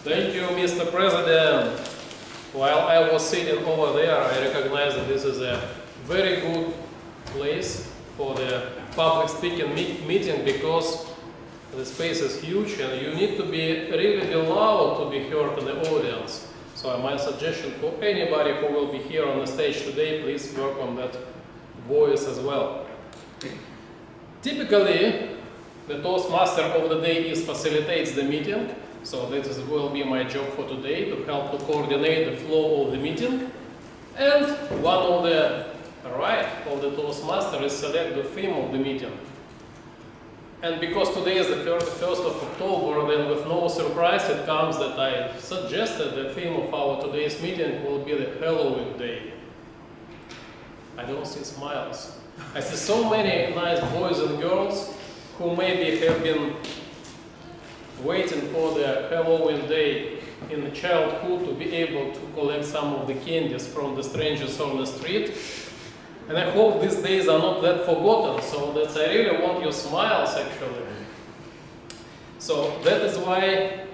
Thank you, Mr. President. While I was sitting over there, I recognized that this is a very good place for the public speaking meeting because the space is huge and you need to be really loud to be heard in the audience. So my suggestion for anybody who will be here on the stage today, please work on that voice as well. Typically, the Toastmaster of the day facilitates the meeting. So this will be my job for today, to help to coordinate the flow of the meeting. And one of the right of the Toastmaster is select the theme of the meeting. And because today is the 1st of October, then with no surprise it comes that I suggested the theme of our today's meeting will be the Halloween Day. I don't see smiles. I see so many nice boys and girls who maybe have been waiting for the Halloween day in childhood to be able to collect some of the candies from the strangers on the street. And I hope these days are not that forgotten, so that I really want your smiles actually. So that is why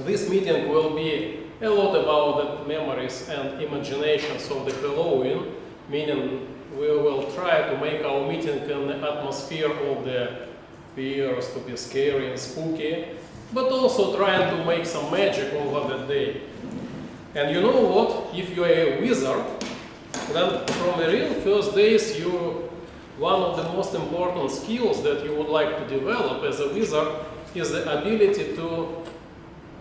this meeting will be a lot about the memories and imaginations of the Halloween, meaning we will try to make our meeting in the atmosphere of the fears, to be scary and spooky, but also trying to make some magic over the day. And you know what? If you are a wizard, then from the real first days, one of the most important skills that you would like to develop as a wizard is the ability to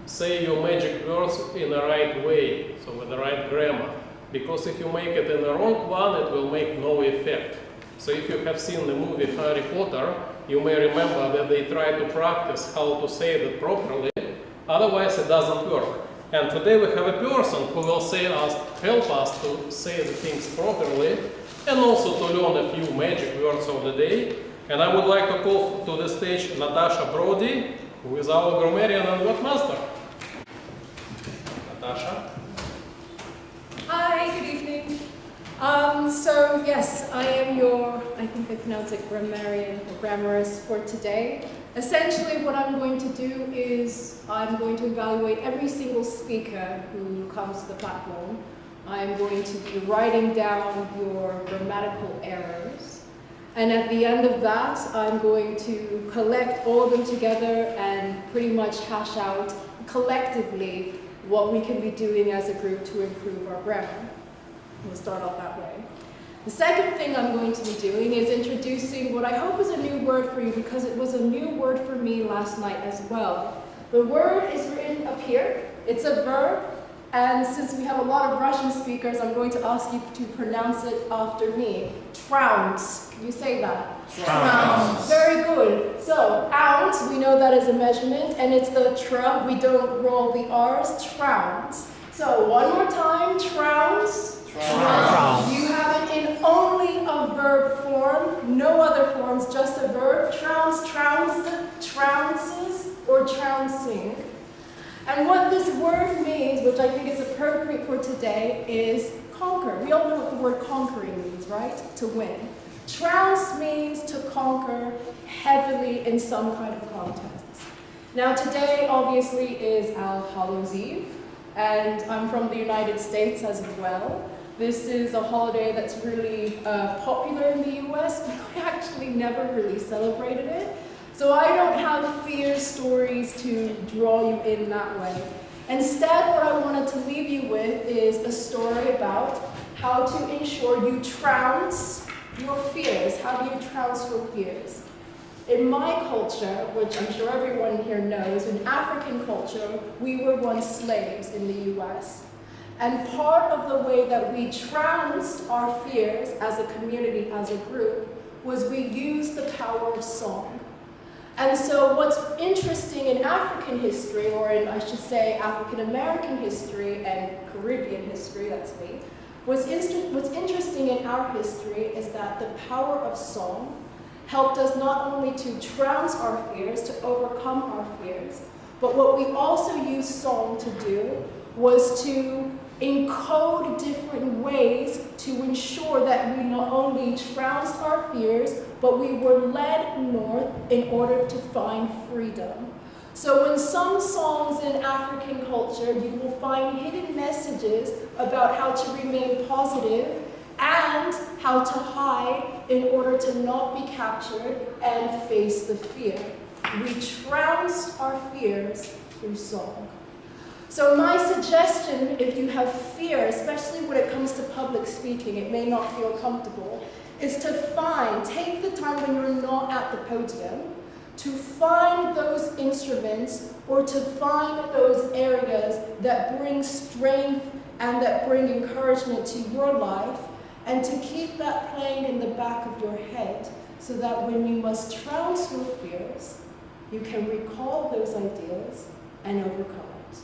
say your magic words in the right way, so with the right grammar. Because if you make it in the wrong one, it will make no effect. So if you have seen the movie Harry Potter, you may remember that they try to practice how to say that properly, otherwise it doesn't work. And today we have a person who will help us to say the things properly and also to learn a few magic words of the day. And I would like to call to the stage Natash Broodie, who is our grammarian and wordmaster. Natasha. Hi, good evening. So yes, I am your, I think I pronounce it grammarian or grammarist for today. Essentially what I'm going to do is I'm going to evaluate every single speaker who comes to the platform. I'm going to be writing down your grammatical errors. And at the end of that, I'm going to collect all of them together and pretty much hash out collectively what we can be doing as a group to improve our grammar. We'll start off that way. The second thing I'm going to be doing is introducing what I hope is a new word for you, because it was a new word for me last night as well. The word is written up here. It's a verb, and since we have a lot of Russian speakers, I'm going to ask you to pronounce it after me. Trounce. Can you say that? Trounce. Very good. So, ounce, we know that is a measurement, and it's the tra, we don't roll the R's, trounce. So, one more time, trounce. Trounce. You have it in only a verb form, no other forms, just a verb. Trounce, trounced, trounces, or trouncing. And what this word means, which I think is appropriate for today, is conquer. We all know what the word conquering means, right? To win. Trounce means to conquer heavily in some kind of contest. Now today, obviously, is All Hallows Eve, and I'm from the United States as well. This is a holiday that's really popular in the US, but I actually never really celebrated it. So I don't have fear stories to draw you in that way. Instead, what I wanted to leave you with is a story about how to ensure you trounce your fears. How do you trounce your fears? In my culture, which I'm sure everyone here knows, in African culture, we were once slaves in the US. And part of the way that we trounced our fears as a community, as a group, was we used the power of song. And so what's interesting in African history, or in, I should say, African American history and Caribbean history, that's me, what's interesting in our history is that the power of song helped us not only to trounce our fears, to overcome our fears, but what we also used song to do was to encode different ways to ensure that we not only trounced our fears, but we were led north in order to find freedom. So in some songs in African culture, you will find hidden messages about how to remain positive and how to hide in order to not be captured and face the fear. We trounced our fears through song. So my suggestion, if you have fear, especially when it comes to public speaking, it may not feel comfortable, is to take the time when you're not at the podium, to find those instruments or to find those areas that bring strength and that bring encouragement to your life, and to keep that playing in the back of your head so that when you must trounce your fears, you can recall those ideas and overcome it.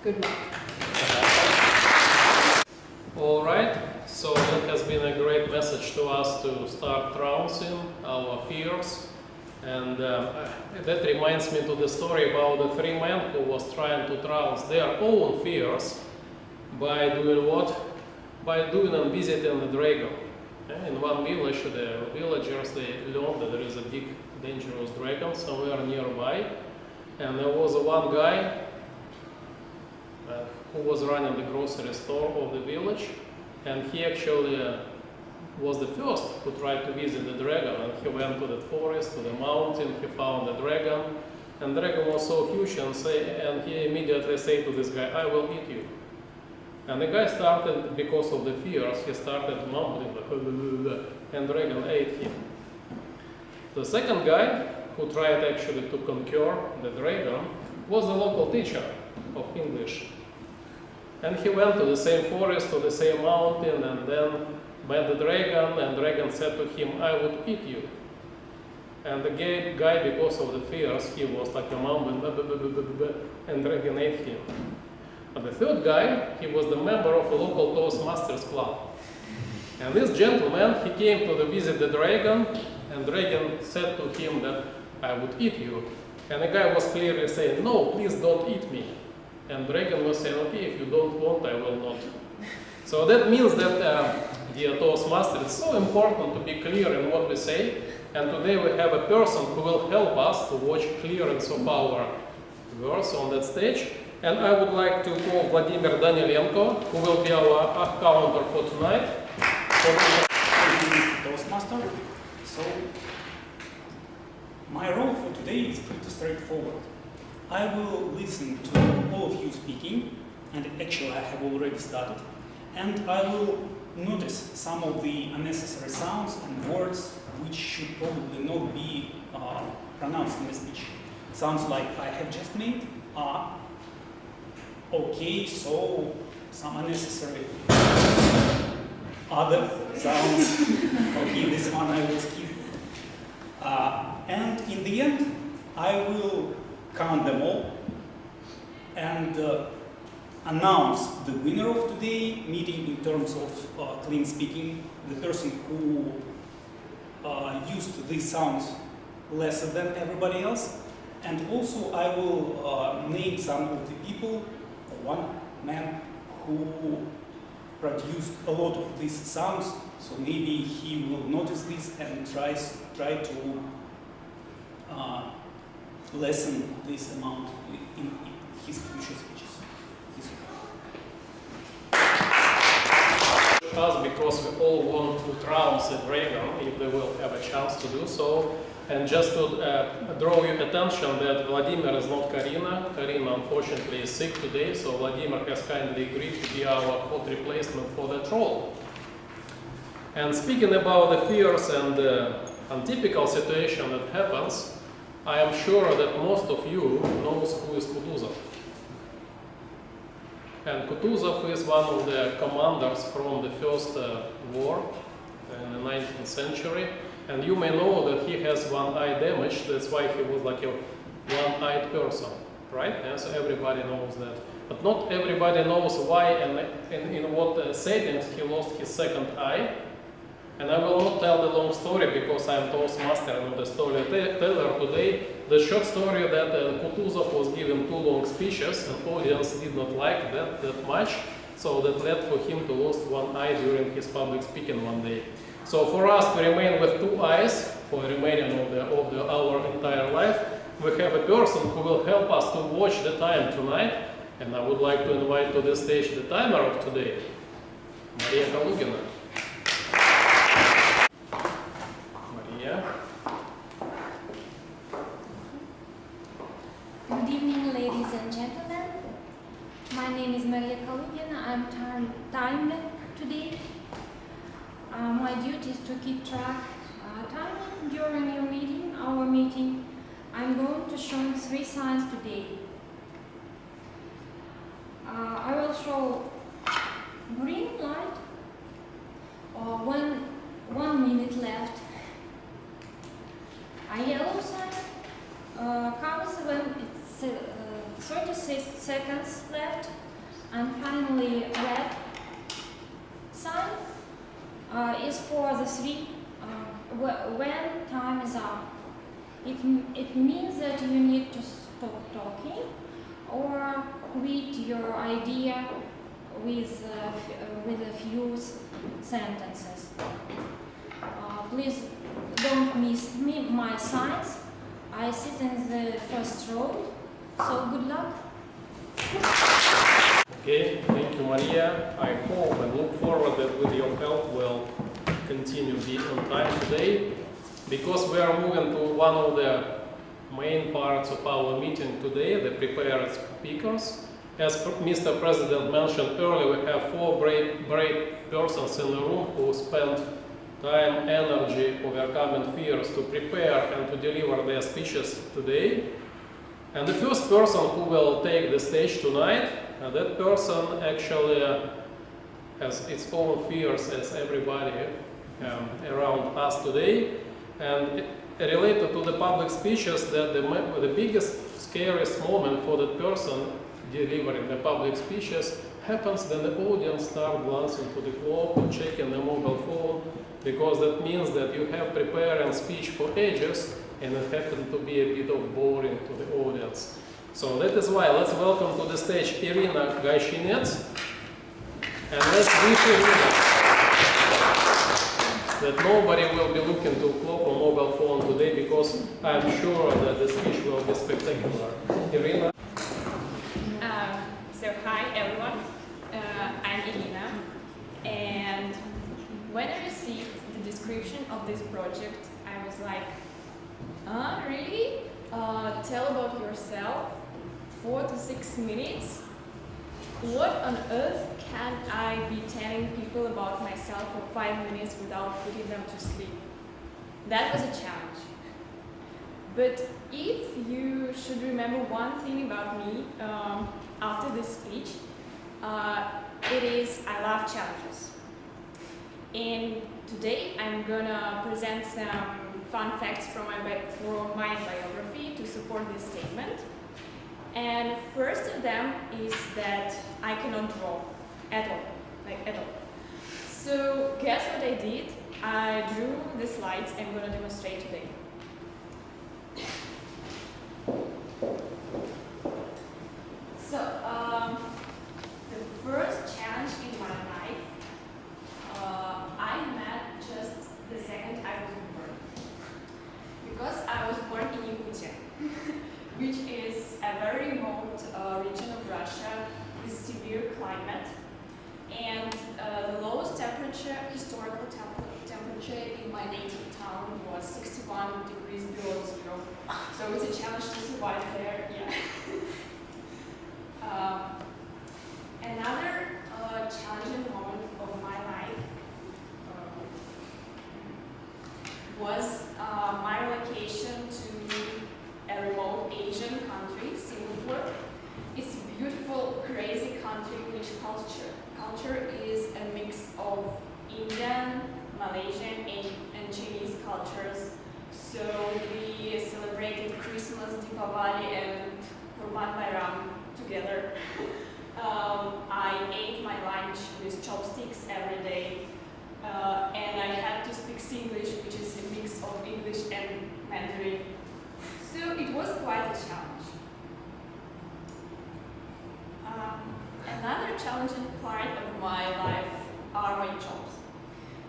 Good luck. All right, so that has been a great message to us to start trouncing our fears. And that reminds me to the story about the three men who was trying to trounce their own fears by doing what? By doing and visiting the dragon. In one village, the villagers, they learned that there is a big dangerous dragon somewhere nearby. And there was one guy who was running the grocery store of the village, and he actually was the first who tried to visit the dragon, and he went to the forest, to the mountain, he found the dragon, and the dragon was so huge, and he immediately said to this guy, "I will eat you." And the guy started, because of the fears, he started mumbling, and the dragon ate him. The second guy, who tried actually to conquer the dragon, was the local teacher of English. And he went to the same forest, to the same mountain, and then met the dragon, and the dragon said to him, "I would eat you." And the guy, because of the fears, he was like a mumbling, and the dragon ate him. And the third guy, he was the member of a local Toastbusters club. And this gentleman, he came to visit the dragon, and the dragon said to him that, "I would eat you." And the guy was clearly saying, "No, please don't eat me." And the dragon was saying, "Okay, if you don't want, I will not." So that means that, dear Toastmasters, it's so important to be clear in what we say. And today we have a person who will help us to watch clearance of our words on that stage. And I would like to call Vadim Mikrin, who will be our counter for tonight. Toastmaster. So, my role for today is pretty straightforward. I will listen to all of you speaking, and actually I have already started, and I will notice some of the unnecessary sounds and words which should probably not be pronounced in the speech. Sounds like I have just made, okay, so some unnecessary other sounds. Okay, this one I will skip. And in the end, I will count them all and announce the winner of today's meeting in terms of clean speaking, the person who used these sounds lesser than everybody else. And also I will name some of the people, one man who produced a lot of these sounds, so maybe he will notice this and try to lessen this amount in his future speeches. Us, because we all want to trounce the dragon if they will have a chance to do so. And just to draw your attention that Vladimir is not Karina. Karina unfortunately is sick today, so Vladimir has kindly agreed to be our hot replacement for that role. And speaking about the fears and the untypical situation that happens, I am sure that most of you knows who is Kutuzov. And Kutuzov is one of the commanders from the first war in the 19th century. And you may know that he has one eye damage, that's why he was like a one-eyed person, right? And so everybody knows that. But not everybody knows why and in what settings he lost his second eye. And I will not tell the long story because I am Toastmaster and not a storyteller today. The short story that Kutuzov was given 2 long speeches and audience did not like that much. So that led for him to lose one eye during his public speaking one day. So for us to remain with 2 eyes for the remaining of our entire life, we have a person who will help us to watch the time tonight, and I would like to invite to the stage the timer of today, Irina Kalugina. Maria. Good evening, ladies and gentlemen. My name is Maria Kalugina. I'm timed today. My duty is to keep track time during our meeting. I'm going to show you 3 signs today. I will show green light when 1 minute left. A yellow sign comes when it's 36 seconds left, and finally red sign is for the 3 when time is up. It means that you need to stop talking or quit your idea with a few sentences. Please don't miss my signs. I sit in the first row, so good luck. Okay, thank you, Maria. I hope and look forward that with your help we'll continue to be on time today, because we are moving to one of the main parts of our meeting today, the prepared speakers. As Mr. President mentioned earlier, we have 4 brave persons in the room who spent time, energy, overcoming fears to prepare and to deliver their speeches today. And the first person who will take the stage tonight, that person actually has its own fears as everybody around us today. And related to the public speeches, that the biggest, scariest moment for that person delivering the public speeches happens when the audience starts glancing to the clock or checking the mobile phone, because that means that you have prepared a speech for ages and it happened to be a bit of boring to the audience. So that is why let's welcome to the stage Irina Gayshinets, and let's wish Irina that nobody will be looking to clock or mobile phone today, because I'm sure that the speech will be spectacular. Irina. So hi everyone, I'm Irina, and when I received the description of this project, I was like, really? Tell about yourself, 4 to 6 minutes? What on earth can I be telling people about myself for 5 minutes without putting them to sleep? That was a challenge. But if you should remember one thing about me after this speech, it is I love challenges. And today I'm gonna present some fun facts from my biography to support this statement. And first of them is that I cannot draw at all. So guess what I did? I drew the slides I'm gonna demonstrate today. So, the first challenge in my life, I met just the second I was born. Because I was born in Yakutsk, which is a very remote region of Russia with severe climate. And the lowest historical temperature in my native town was 61 degrees below 0. So it's a challenge to survive there, yeah. Another challenging moment of my life was my relocation to a remote Asian country, Singapore. It's a beautiful, crazy country which culture is a mix of Indian, Malaysian, and Chinese cultures. So we celebrated Christmas, Deepavali, and Kurban Bayram together. I ate my lunch with chopsticks every day, and I had to speak Singlish, which is a mix of English and Mandarin. So it was quite a challenge. Another challenging part of my life are my jobs.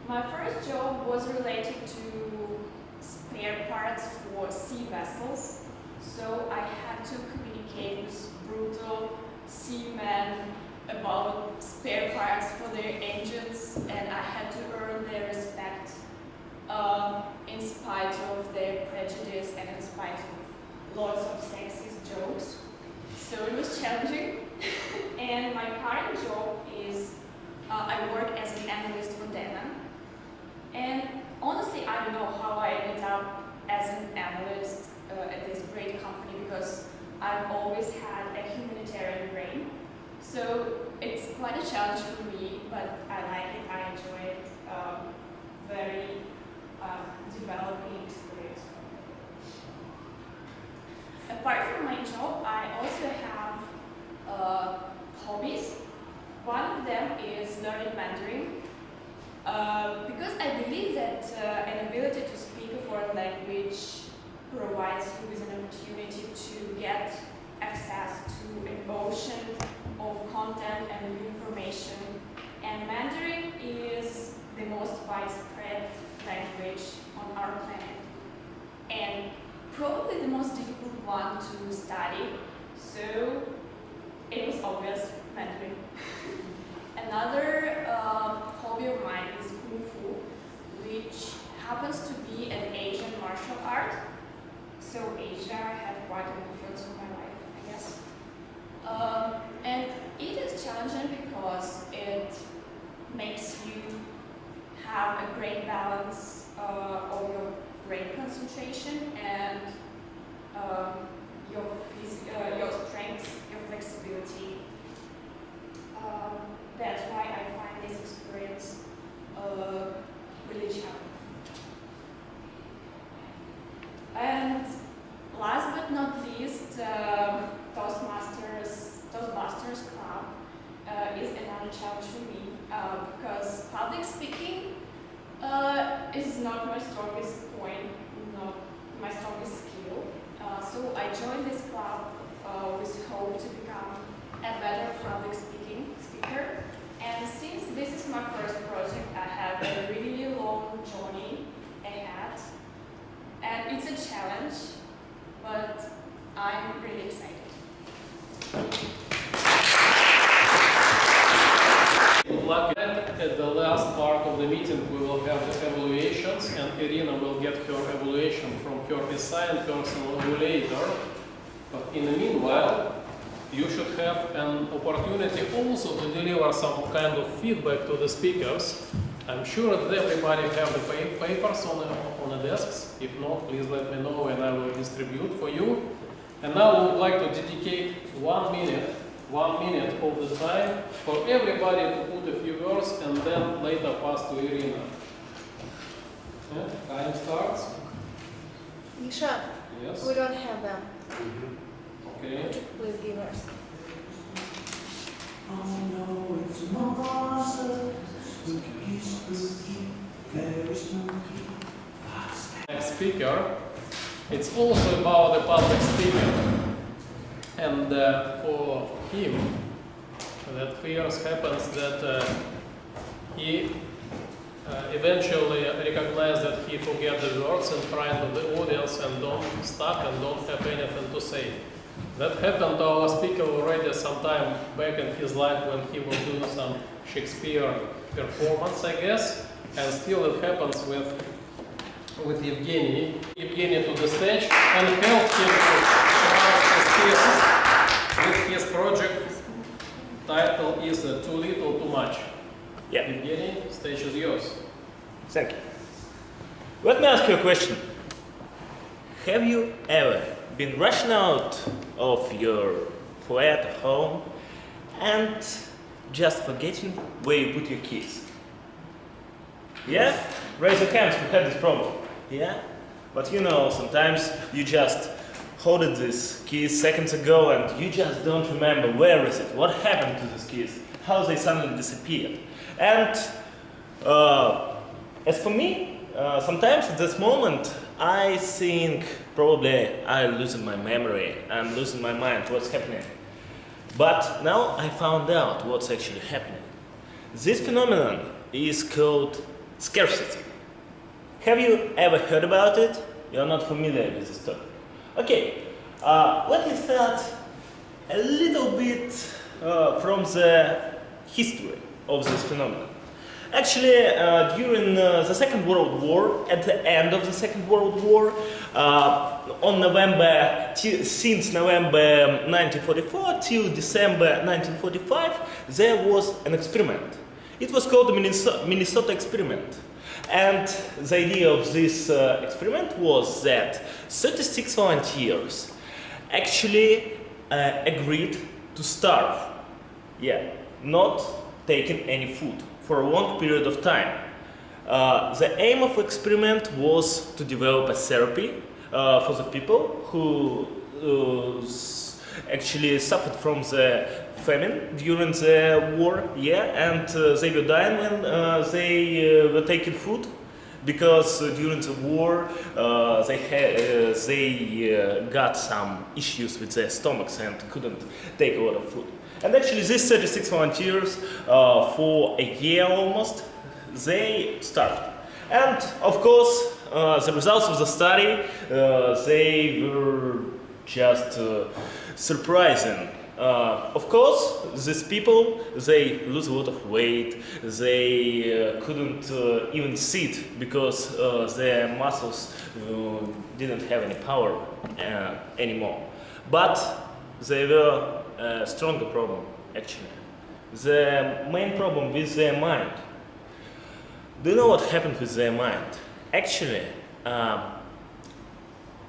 My first job was related to spare parts for sea vessels. So I had to communicate with brutal seamen about spare parts for their engines, and I had to earn their respect in spite of their prejudice and in spite of lots of sexist jokes. So it was challenging. And my current job is I work as an analyst for them. And honestly, I don't know how I ended up as an analyst at this great company, because I've always had a humanitarian brain. So it's quite a challenge for me, but I like it, I enjoy it. Very developing experience. Apart from my job, I also have hobbies. One of them is learning Mandarin, because I believe that an ability to speak a foreign language provides you with an opportunity to get access to an ocean of content and new information. And Mandarin is the most widespread language on our planet, and probably the most difficult one to study. So it was obvious, Mandarin. Another hobby of mine is Kung Fu, which happens to be an Asian martial art. So Asia had quite an influence on my life, I guess. And it is challenging because it makes you have a great balance of your brain concentration and your strengths, your flexibility. That's why I find this experience really challenging. And last but not least, Toastbusters Club is another challenge for me, because public speaking is not my strongest point, not my strongest skill. So I joined this club with hope to become a better public speaker. And since this is my first project, I have a really long journey ahead. And it's a challenge, but I'm really excited. Good luck. At the last part of the meeting, we will have the evaluations, and Irina will get her evaluation from her assigned personal evaluator. But in the meanwhile, you should have an opportunity also to deliver some kind of feedback to the speakers. I'm sure that everybody have the papers on the desks. If not, please let me know and I will distribute for you. And now I would like to dedicate 1 minute of the time for everybody to put a few words and then later pass to Irina. Yeah, time starts. Misha, Yes. we don't have them. Okay. Could you please give us? Oh no, it's a monster. Spooky, spooky, very spooky. Next speaker, it's also about the public speaking. And for him, that fears happens that he eventually recognizes that he forgets the words in front of the audience and don't have anything to say. That happened to our speaker already sometime back in his life when he was doing some Shakespeare performance, I guess, and still it happens with Evgenii. Evgenii to the stage and help him to his skills with his project. Title is Too Little, Too Much. Yeah. Evgenii, stage is yours. Thank you. Let me ask you a question. Have you ever been rushing out of your flat home and just forgetting where you put your keys? Yeah? Raise your hands who had this problem. Yeah? But you know, sometimes you just hoarded these keys seconds ago and you just don't remember where is it, what happened to these keys, how they suddenly disappeared. And as for me, sometimes at this moment I think probably I'm losing my memory, I'm losing my mind, what's happening. But now I found out what's actually happening. This phenomenon is called scarcity. Have you ever heard about it? You're not familiar with this topic. Okay, Let me start a little bit from the history of this phenomenon. Actually, during the Second World War, at the end of the Second World War, since November 1944 till December 1945, there was an experiment. It was called the Minnesota experiment. And the idea of this experiment was that 36 volunteers actually agreed to starve. Yeah, not taking any food for a long period of time. The aim of the experiment was to develop a therapy for the people who actually suffered from the famine during the war, and they were dying when they were taking food, because during the war they got some issues with their stomachs and couldn't take a lot of food. And actually these 36 volunteers, for a year almost, they starved. And of course, the results of the study, they were just surprising. Of course, these people, they lose a lot of weight, they couldn't even sit because their muscles didn't have any power anymore. But they were a stronger problem, actually. The main problem with their mind. Do you know what happened with their mind? Actually,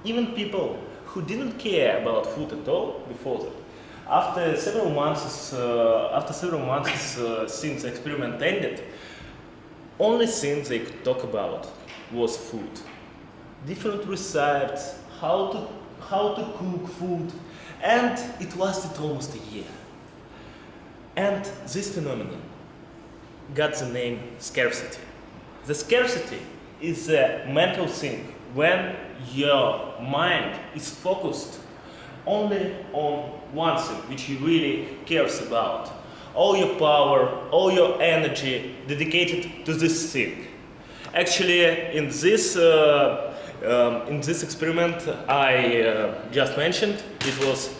even people who didn't care about food at all before that, after several months since the experiment ended, only thing they could talk about was food. Different recipes, how to cook food, and it lasted almost a year. And this phenomenon got the name scarcity. The scarcity is a mental thing when your mind is focused only on one thing which you really cares about. All your power, all your energy dedicated to this thing. Actually, in this experiment I just mentioned, it was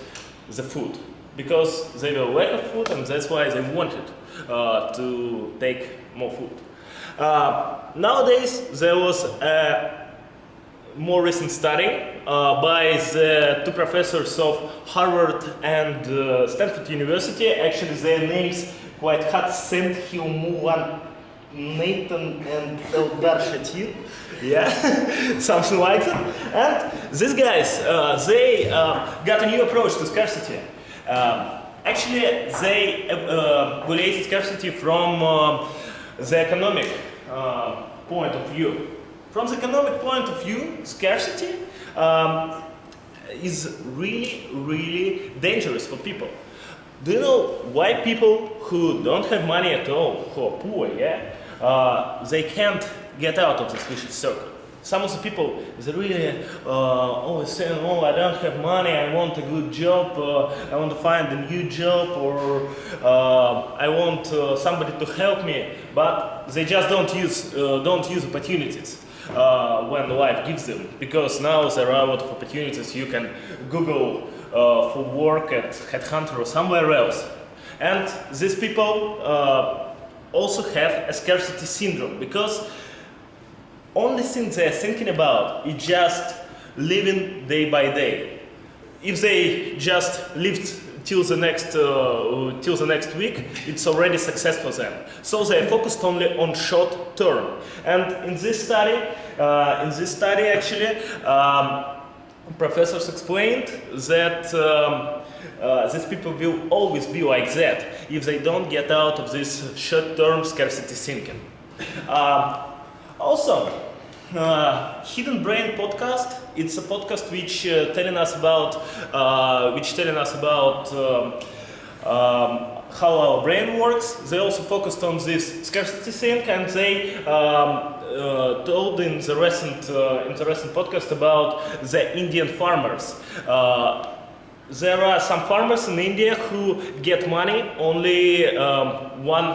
the food, because they were lack of food and that's why they wanted to take more food. Nowadays there was a more recent study by the two professors of Harvard and Stanford University. Actually, their names quite hard: Saint Hilmulan, Nathan, and Eldar Shatin. Yeah, something like that. And these guys, they got a new approach to scarcity. Actually, they evaluated scarcity from the economic point of view. From the economic point of view, scarcity is really, really dangerous for people. Do you know why people who don't have money at all, who are poor, they can't get out of this vicious circle? Some of the people, they really always saying, oh, I don't have money, I want a good job, I want to find a new job, or I want somebody to help me, but they just don't use opportunities when life gives them, because now there are a lot of opportunities. You can Google for work at Headhunter or somewhere else. And these people also have a scarcity syndrome, because only thing they're thinking about is just living day by day. If they just lived till the next week, it's already success for them. So they're focused only on short term. And in this study actually, professors explained that these people will always be like that if they don't get out of this short-term scarcity thinking. Also, Hidden Brain podcast. It's a podcast which telling us about how our brain works. They also focused on this scarcity thing, and they told in the recent podcast about the Indian farmers. there are some farmers in India who get money only one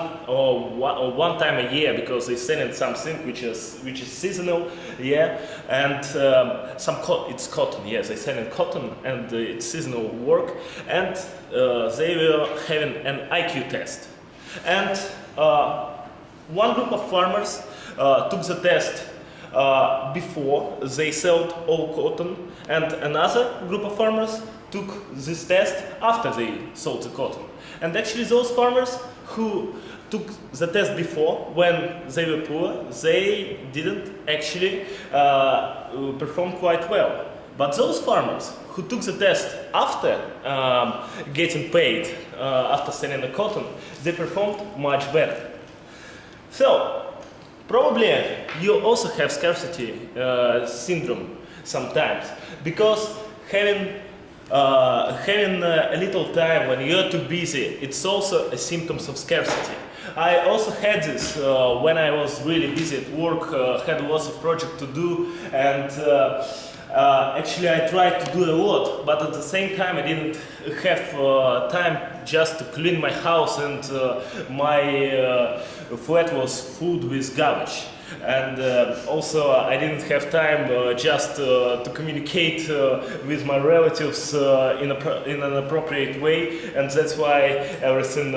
time a year because they sell something which is seasonal, yeah, and it's cotton, yes, they sell in cotton and it's seasonal work, and they were having an IQ test, and one group of farmers took the test before they sold all cotton, and another group of farmers took this test after they sold the cotton. And actually those farmers who took the test before, when they were poor, they didn't actually perform quite well. But those farmers who took the test after getting paid, after selling the cotton, they performed much better. So, probably you also have scarcity syndrome sometimes, because having a little time when you're too busy, it's also a symptom of scarcity. I also had this when I was really busy at work, had lots of projects to do, and actually I tried to do a lot, but at the same time I didn't have time just to clean my house, and my flat was filled with garbage. And also I didn't have time just to communicate with my relatives in an appropriate way, and that's why everything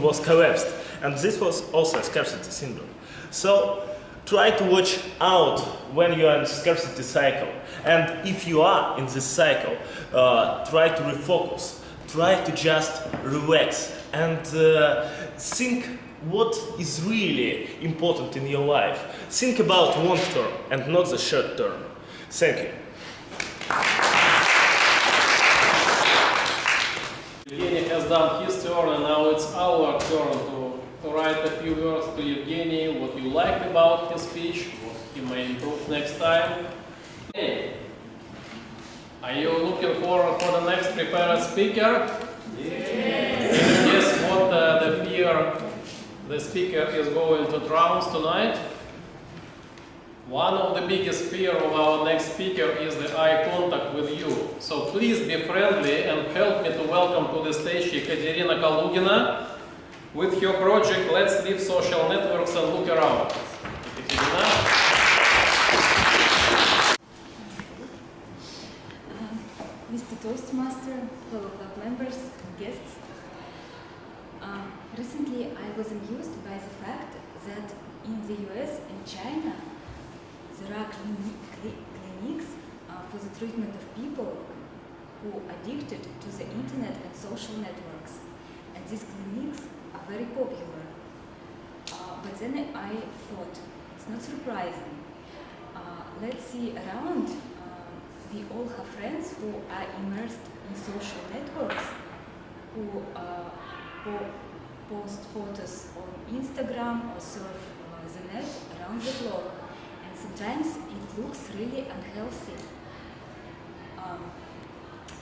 was collapsed. And this was also a scarcity syndrome. So try to watch out when you are in a scarcity cycle. And if you are in this cycle, try to refocus, try to just relax and think what is really important in your life. Think about long term and not the short term. Thank you. Evgeny has done his turn, and now it's our turn to write a few words to Evgeny, what you liked about his speech, what he may improve next time. Hey, are you looking forward for the next prepared speaker? Yes. Guess what the fear the speaker is going to trounce tonight? One of the biggest fear of our next speaker is the eye contact with you. So please be friendly and help me to welcome to the stage Ekaterina Kalugina with her project Let's Leave Social Networks and Look Around. Ekaterina. Mr. Toastmaster, fellow club members, guests. Recently I was amused by the fact that in the US and China there are clinics for the treatment of people who are addicted to the internet and social networks. And these clinics are very popular. But then I thought, it's not surprising. Let's see around, we all have friends who are immersed in social networks, who post photos on Instagram or surf the net around the globe. And sometimes it looks really unhealthy.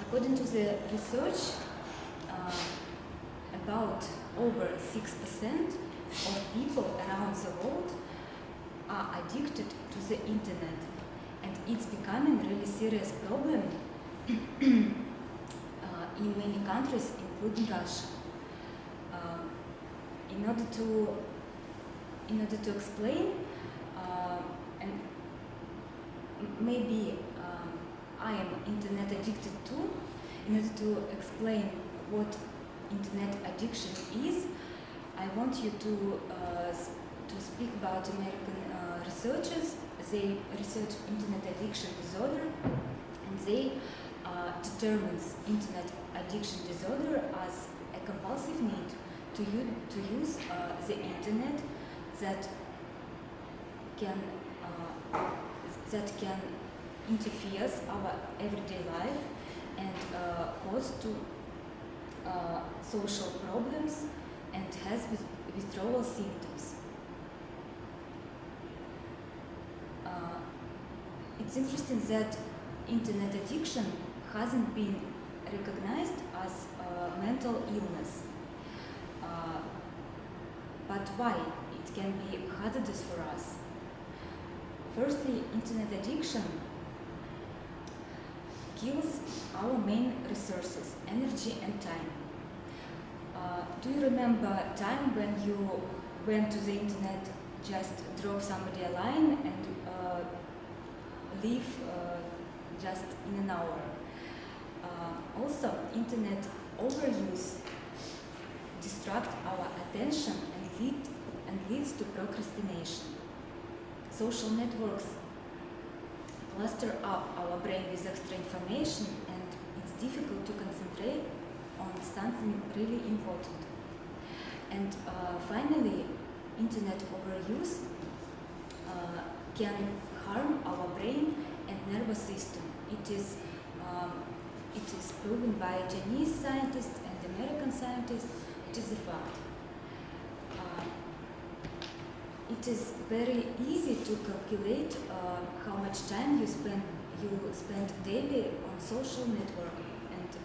According to the research, about over 6% of people around the world are addicted to the internet, and it's becoming a really serious problem in many countries, including Russia. In order to explain, and maybe I am internet addicted too, in order to explain what internet addiction is, I want you to speak about American researchers. They research internet addiction disorder, and they determines internet addiction disorder as a compulsive need to use the internet that can interfere our everyday life and cause to social problems and has withdrawal symptoms. It's interesting that internet addiction hasn't been recognized as a mental illness. But why? It can be hazardous for us. Firstly, internet addiction kills our main resources, energy and time. Do you remember a time when you went to the internet, just drop somebody a line and leave just in an hour? Also, internet overuse distract our attention and leads to procrastination. Social networks cluster up our brain with extra information, and it's difficult to concentrate on something really important. And finally, internet overuse can harm our brain and nervous system. It is proven by Chinese scientists and American scientists. It is a fact. It is very easy to calculate how much time you spend daily on social network and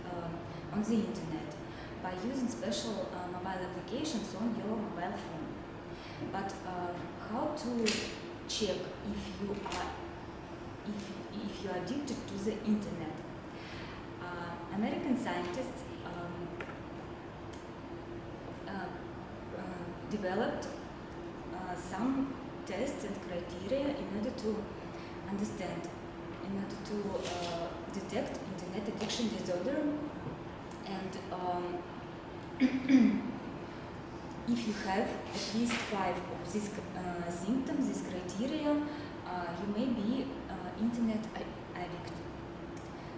on the internet by using special mobile applications on your mobile phone. But how to check if you are addicted to the internet? American scientists developed some tests and criteria in order to understand, in order to detect internet addiction disorder. And if you have at least 5 of these symptoms, these criteria, you may be internet addict.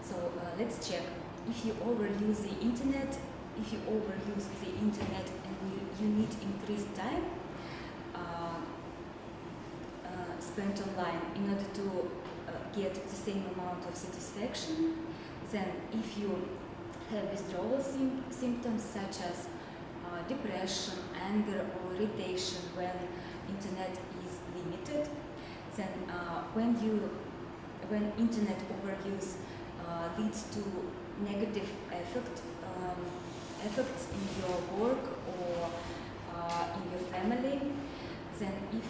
So let's check. If you overuse the internet, and you need increased time spent online in order to get the same amount of satisfaction, then if you have withdrawal symptoms such as depression, anger, or irritation when internet is limited, then when internet overuse leads to negative effects in your work or in your family, then if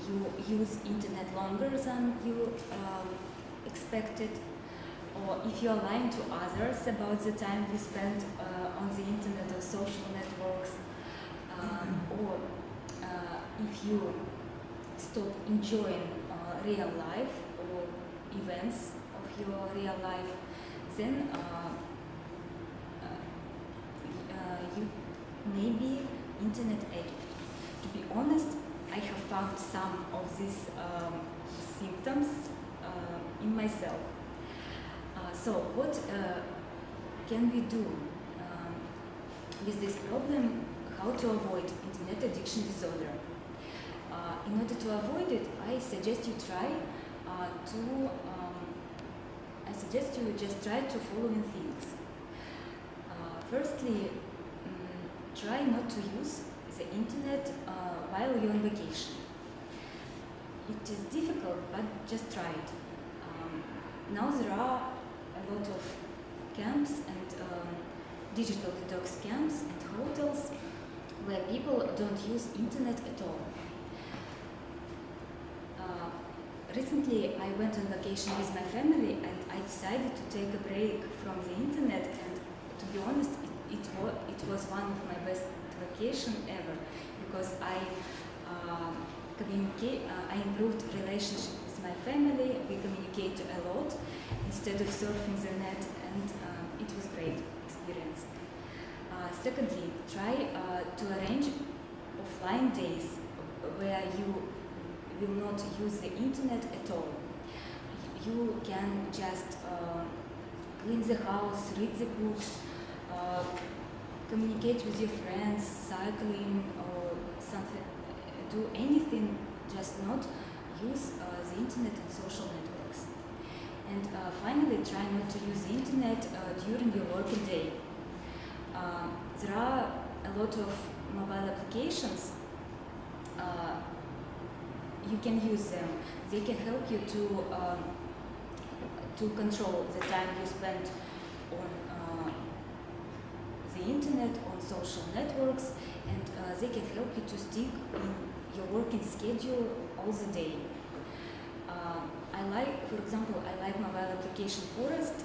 you use internet longer than you expected, or if you are lying to others about the time you spend on the internet or social networks, or if you stop enjoying real life or events of your real life, then you may be internet addict. To be honest, I have found some of these symptoms in myself. So what can we do with this problem? How to avoid internet addiction disorder? In order to avoid it, I suggest you just try to following things. Firstly, try not to use the internet while you're on vacation. It is difficult, but just try it. Now there are a lot of camps and digital detox camps and hotels where people don't use internet at all. Recently, I went on vacation with my family and I decided to take a break from the internet, and to be honest, it was one of my best vacation ever, because I improved relationship with my family. We communicate a lot instead of surfing the net, and it was great experience. Secondly, try to arrange offline days where you will not use the internet at all. You can just clean the house, read the books, communicate with your friends, cycling or something, do anything, just not use the internet and social networks. And finally, try not to use the internet during your working day. There are a lot of mobile applications. You can use them. They can help you to control the time you spend on the internet, on social networks, and they can help you to stick in your working schedule all the day. I like, for example, I like mobile application Forest.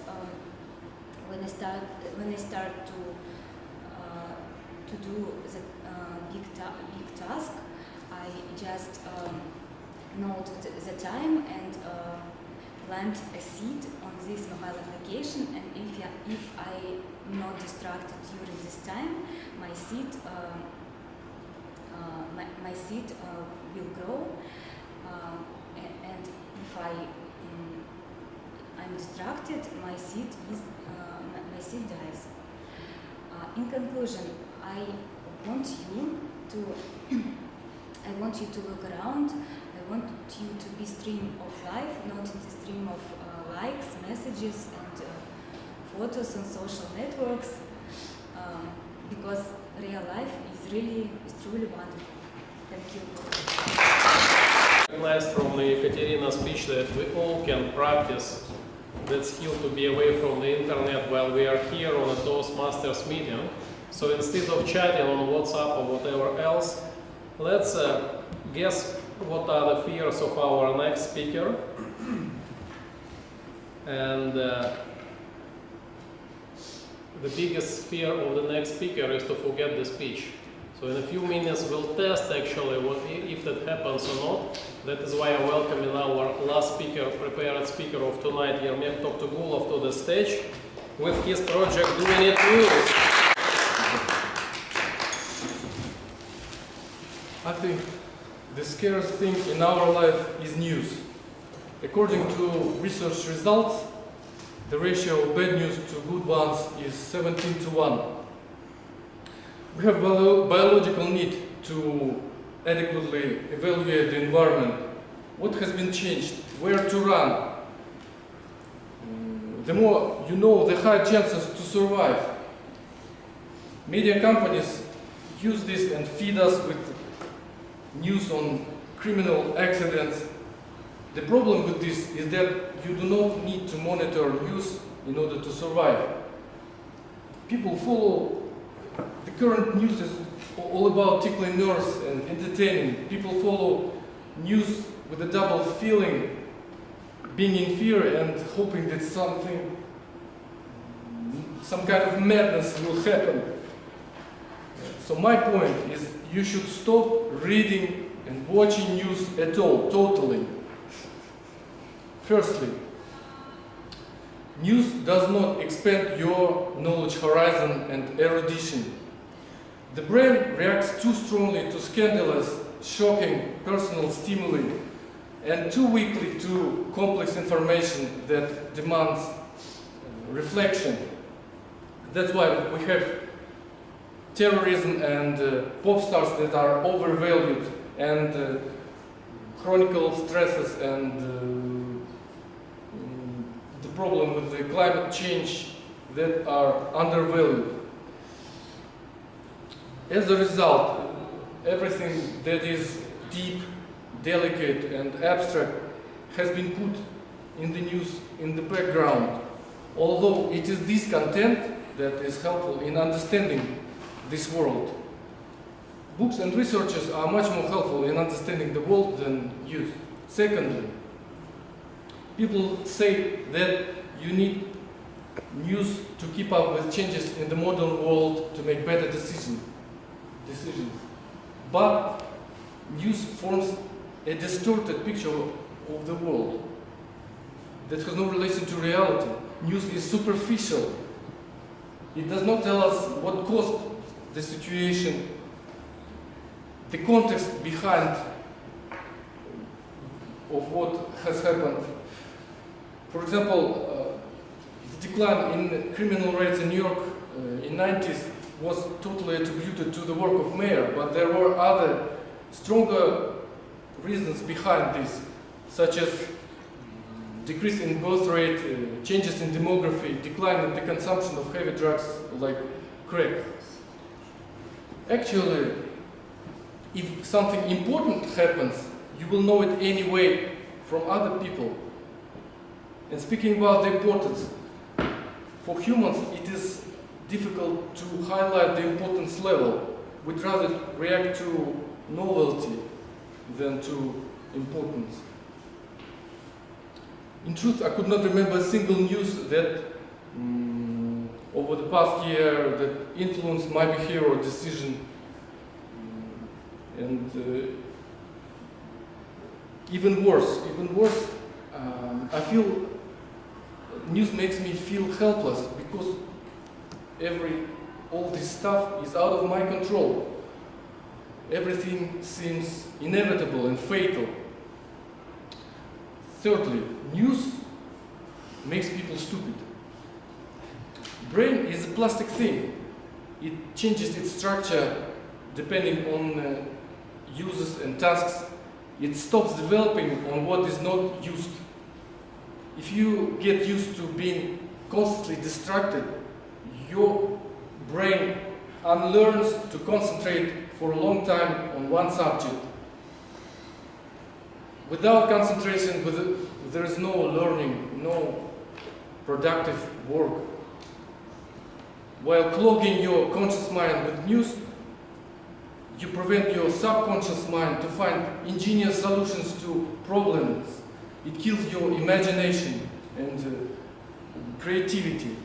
When I start to do the big task, I just note the time and plant a seed on this mobile application. And if I'm not distracted during this time, my seed will grow. And if I'm distracted, my seed dies. In conclusion, I want you to look around. I want you to be stream of life, not in the stream of likes, messages, and photos on social networks, because real life is truly wonderful. Thank you. Recognized from the Ekaterina speech that we all can practice that skill to be away from the internet while we are here on a Toastbusters meeting. So instead of chatting on WhatsApp or whatever else, let's guess what are the fears of our next speaker. And the biggest fear of the next speaker is to forget the speech. So in a few minutes we'll test actually if that happens or not. That is why I welcome in our last speaker, prepared speaker of tonight, Ermek Toktogulov, to the stage with his project Doing It News. I think the scariest thing in our life is news. According to research results, the ratio of bad news to good ones is 17:1. We have biological need to adequately evaluate the environment, what has been changed, where to run. The more you know, the higher chances to survive. Media companies use this and feed us with news on criminal accidents. The problem with this is that you do not need to monitor news in order to survive. People follow the current news is all about tickling nerves and entertaining. People follow news with a double feeling, being in fear and hoping that some kind of madness will happen. So my point is you should stop reading and watching news at all, totally. Firstly, news does not expand your knowledge horizon and erudition. The brain reacts too strongly to scandalous, shocking personal stimuli and too weakly to complex information that demands reflection. That's why we have terrorism and pop stars that are overvalued and chronicle stresses and the problem with the climate change that are undervalued. As a result, everything that is deep, delicate and abstract has been put in the news in the background, although it is this content that is helpful in understanding this world. Books and researches are much more helpful in understanding the world than news. Secondly, people say that you need news to keep up with changes in the modern world to make better decisions. But news forms a distorted picture of the world that has no relation to reality. News is superficial. It does not tell us what caused the situation, the context behind of what has happened. For example, the decline in criminal rates in New York in the 90s was totally attributed to the work of mayor, but there were other stronger reasons behind this, such as decrease in birth rate, changes in demography, decline in the consumption of heavy drugs like crack. Actually, if something important happens, you will know it anyway from other people. And speaking about the importance, for humans it is difficult to highlight the importance level. We'd rather react to novelty than to importance. In truth, I could not remember a single news that over the past year that influenced my behavior or decision. And even worse, I feel news makes me feel helpless because all this stuff is out of my control. Everything seems inevitable and fatal. Thirdly, news makes people stupid. Brain is a plastic thing. It changes its structure depending on uses and tasks. It stops developing on what is not used. If you get used to being constantly distracted, your brain unlearns to concentrate for a long time on one subject. Without concentration, there is no learning, no productive work. While clogging your conscious mind with news, you prevent your subconscious mind to find ingenious solutions to problems. It kills your imagination and creativity.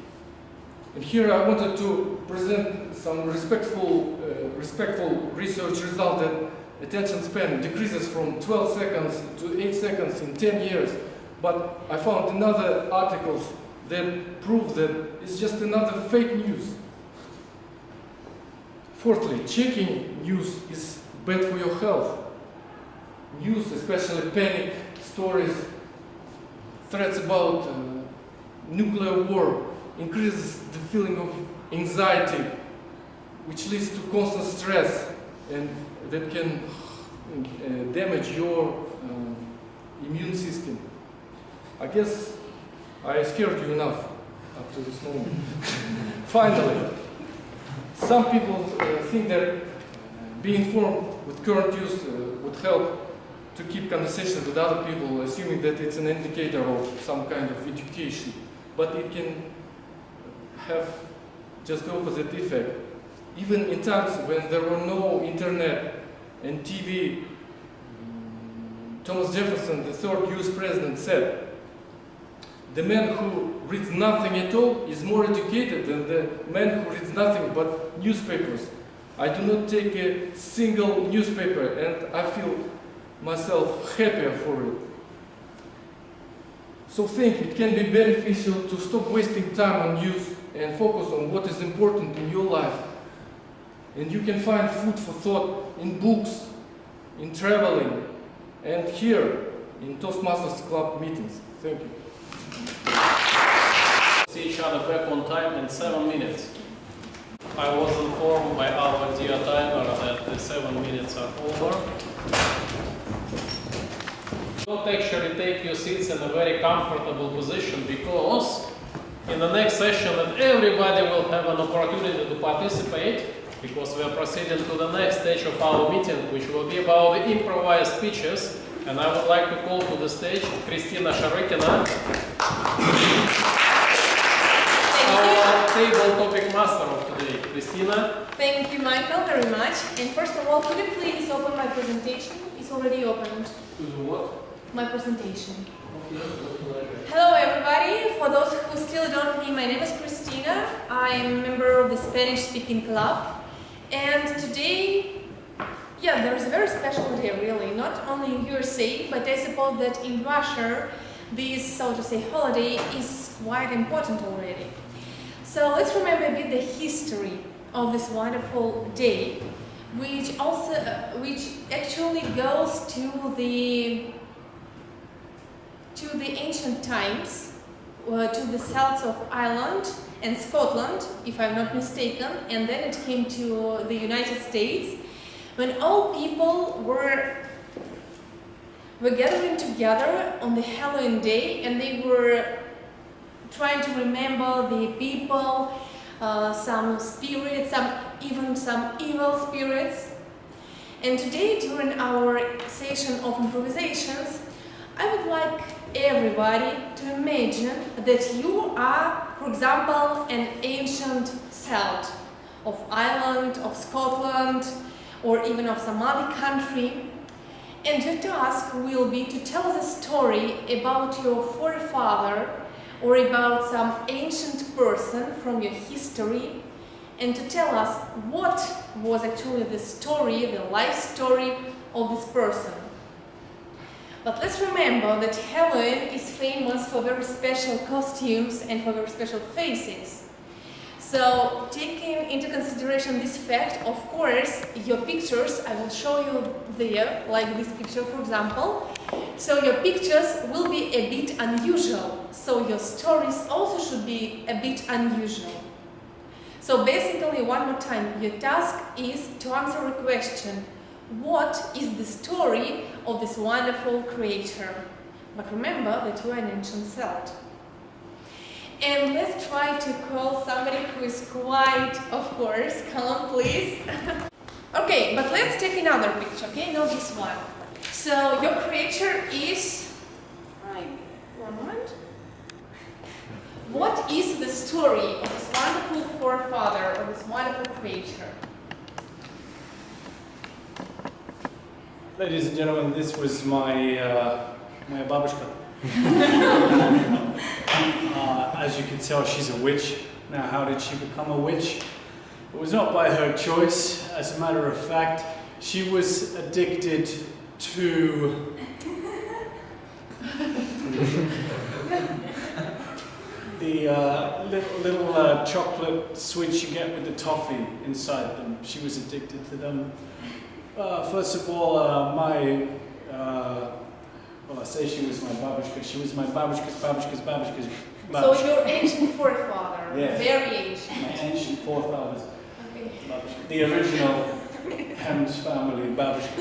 And here I wanted to present some respectful research result that attention span decreases from 12 seconds to 8 seconds in 10 years. But I found another articles that prove that it's just another fake news. Fourthly, checking news is bad for your health. News, especially panic stories, threats about nuclear war, increases the feeling of anxiety, which leads to constant stress and that can damage your immune system. I guess I scared you enough up to this moment. Finally, some people think that being informed with current news would help to keep conversations with other people, assuming that it's an indicator of some kind of education. But it can have just the opposite effect. Even in times when there were no internet and TV, Thomas Jefferson, the third US president, said, "The man who reads nothing at all is more educated than the man who reads nothing but newspapers." I do not take a single newspaper and I feel myself happier for it. So think it can be beneficial to stop wasting time on news and focus on what is important in your life. And you can find food for thought in books, in traveling, and here in Toastbusters Club meetings. Thank you. See each other back on time in 7 minutes. I was informed by our dear timer that the 7 minutes are over. Don't actually take your seats in a very comfortable position because in the next session that everybody will have an opportunity to participate because we are proceeding to the next stage of our meeting, which will be about the improvised speeches. And I would like to call to the stage Kristina Sharykina, our table topic master of today. Kristina. Thank you, Michael, very much. And first of all, could you please open my presentation? It's already opened. What? My presentation. Hello, everybody. For those who still don't know me, my name is Kristina. I'm a member of the Spanish-speaking club. And today, there is a very special day, really. Not only in USA, but I suppose that in Russia, this, so to say, holiday is quite important already. So let's remember a bit the history of this wonderful day, which actually goes to the ancient times, to the south of Ireland and Scotland, if I'm not mistaken, and then it came to the United States, when all people were gathering together on the Halloween day, and they were trying to remember the people, some spirits, even some evil spirits. And today, during our session of improvisations, I would like everybody to imagine that you are, for example, an ancient Celt of Ireland, of Scotland, or even of some other country. And your task will be to tell us a story about your forefather or about some ancient person from your history, and to tell us what was actually the story, the life story of this person. But let's remember that Halloween is famous for very special costumes and for very special faces. So, taking into consideration this fact, of course, your pictures, I will show you there, like this picture for example. So your pictures will be a bit unusual, so your stories also should be a bit unusual. So basically, one more time, your task is to answer a question. What is the story of this wonderful creature? But remember that you are an ancient Celt. And let's try to call somebody who is quite, of course, Calum, please. Okay, but let's take another picture, okay? Not this one. So your creature is, one moment. What is the story of this wonderful forefather, of this wonderful creature? Ladies and gentlemen, this was my babushka. As you can tell, she's a witch. Now, how did she become a witch? It was not by her choice. As a matter of fact, she was addicted to the little chocolate sweets you get with the toffee inside them. She was addicted to them. First of all, well, I say she was my babushka. She was my babushka's babushka. So your ancient forefather, yes. Very ancient. My ancient forefathers. Okay. Babushka. The original Hems family babushka.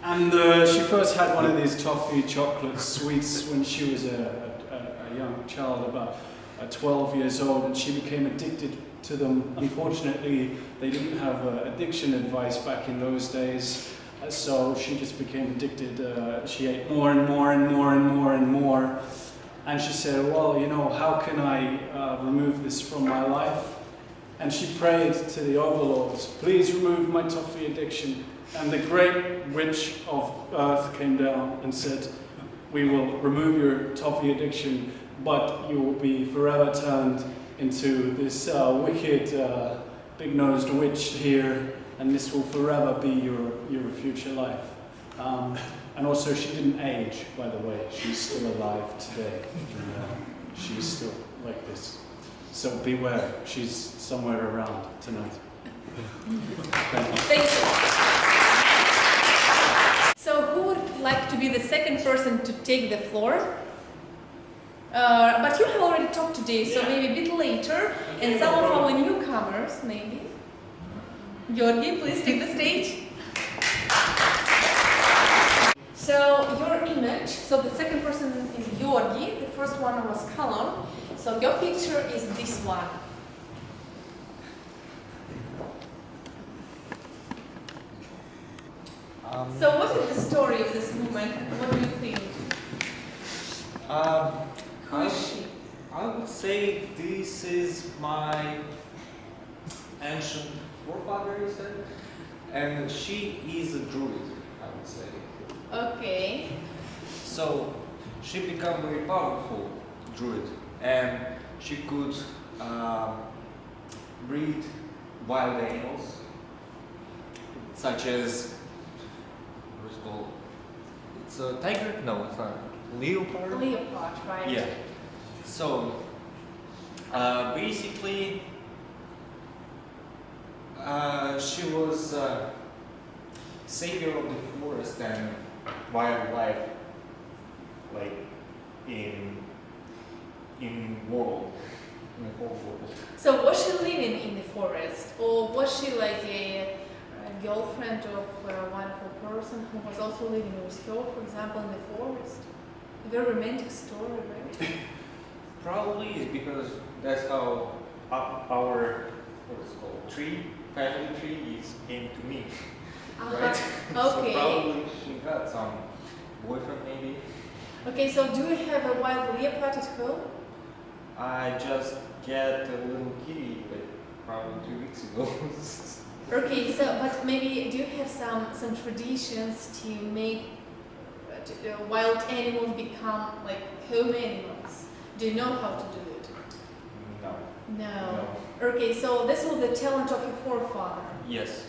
And she first had one of these toffee chocolate sweets when she was a young child, about 12 years old, and she became addicted to them. Unfortunately, they didn't have addiction advice back in those days, so she just became addicted. She ate more and more and more and more and more, and she said, well, you know, how can I remove this from my life? And she prayed to the overlords, please remove my toffee addiction. And the great witch of earth came down and said, we will remove your toffee addiction, but you will be forever turned into this wicked, big-nosed witch here, and this will forever be your future life. And also, she didn't age, by the way. She's still alive today. She's still like this. So beware, she's somewhere around tonight. Thank you. So who would like to be the second person to take the floor? But you have already talked today, so maybe a bit later. And some of our newcomers, maybe. Georgy, please take the stage. So your image, so the second person is Georgy, the first one was Calum. So your picture is this one. So what is the story of this woman? What do you think? Who is she? I would say this is my ancient forefather, you said? And she is a druid, I would say. Okay. So, she became very powerful druid, and she could breed wild animals, such as, what is it called? It's a tiger? No, it's not. Leopard? Leopard, right? Yeah. So, basically, she was savior of the forest and wildlife, like in world, in the whole world. So was she living in the forest, or was she like a girlfriend of a wonderful person who was also living with her, for example, in the forest? A very romantic story, right? Probably is because that's how our what's it called family tree came to me, right? Okay. So probably she got some boyfriend maybe. Okay, so do you have a wild leopard at home? I just get a little kitty, like probably 2 weeks ago. Okay, so but maybe do you have some traditions to make wild animals become like home animals? Do you know how to do it? No. No. Okay, so this was the talent of your forefather. Yes.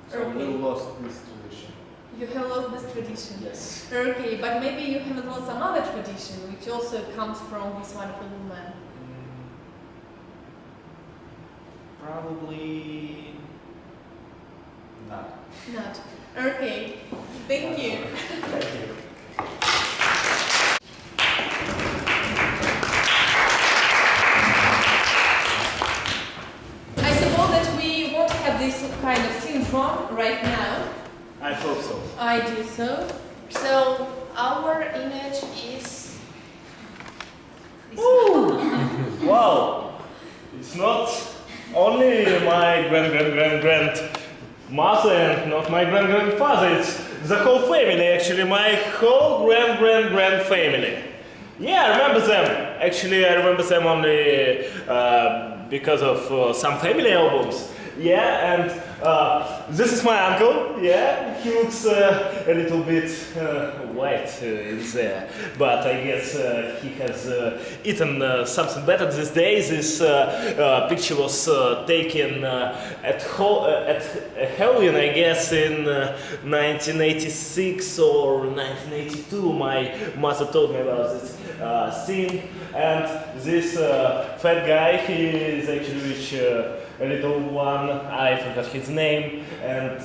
So Okay. we lost this tradition. You have lost this tradition. Yes. Okay, but maybe you have lost some other tradition which also comes from this wonderful woman. Probably not. Not. Okay. Thank you. Thank you. I suppose that we won't have this kind of syndrome right now. I hope so. I do so. So our image is this one. Wow! It's not only my mother and not my grandfather, it's the whole family, actually, my whole grand family. Yeah, I remember them. Actually, I remember them only because of some family albums. Yeah, and this is my uncle. Yeah, he looks a little bit white in there, but I guess he has eaten something better these days. This picture was taken at Halloween, I guess, in 1986 or 1982. My mother told me about this thing, and this fat guy, he is actually a little one, I forgot his name, and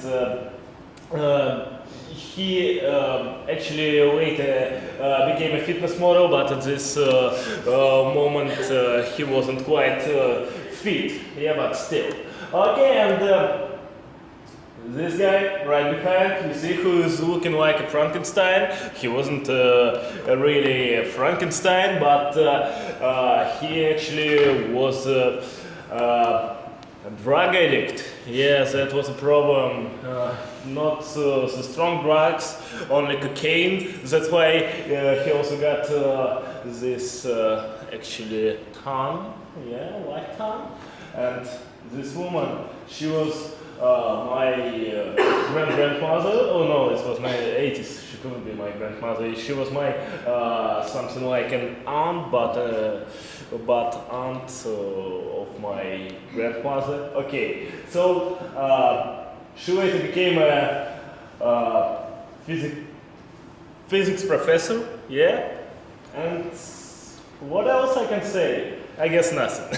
he actually later became a fitness model, but at this moment he wasn't quite fit, yeah, but still. Okay, and this guy right behind, you see, who is looking like a Frankenstein. He wasn't really a Frankenstein, but he actually was a drug addict. Yes, that was a problem. Not so strong drugs, only cocaine. That's why he also got this actually tongue, yeah, white tongue. And this woman, she was my grandmother. Oh no, it was my 80s. She couldn't be my grandmother. She was my something like an aunt, but aunt of my grandmother. Okay, so she later became a physics professor. Yeah, and what else I can say? I guess nothing.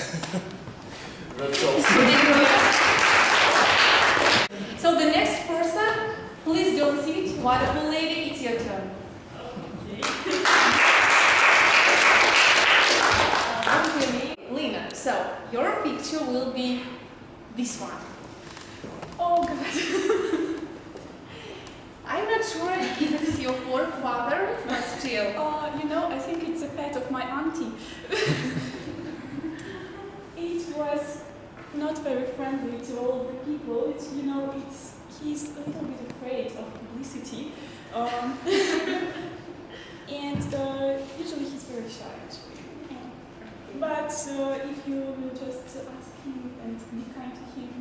That's all. So the next person, please don't sit. Wonderful lady, it's your turn. Lena, so your picture will be this one. Oh God. I'm not sure if it's your forefather, but still. You know, I think it's a pet of my auntie. It was not very friendly to all of the people. It's, you know, he's a little bit afraid of publicity. And usually he's very shy, actually. But if you will just ask him and be kind to him,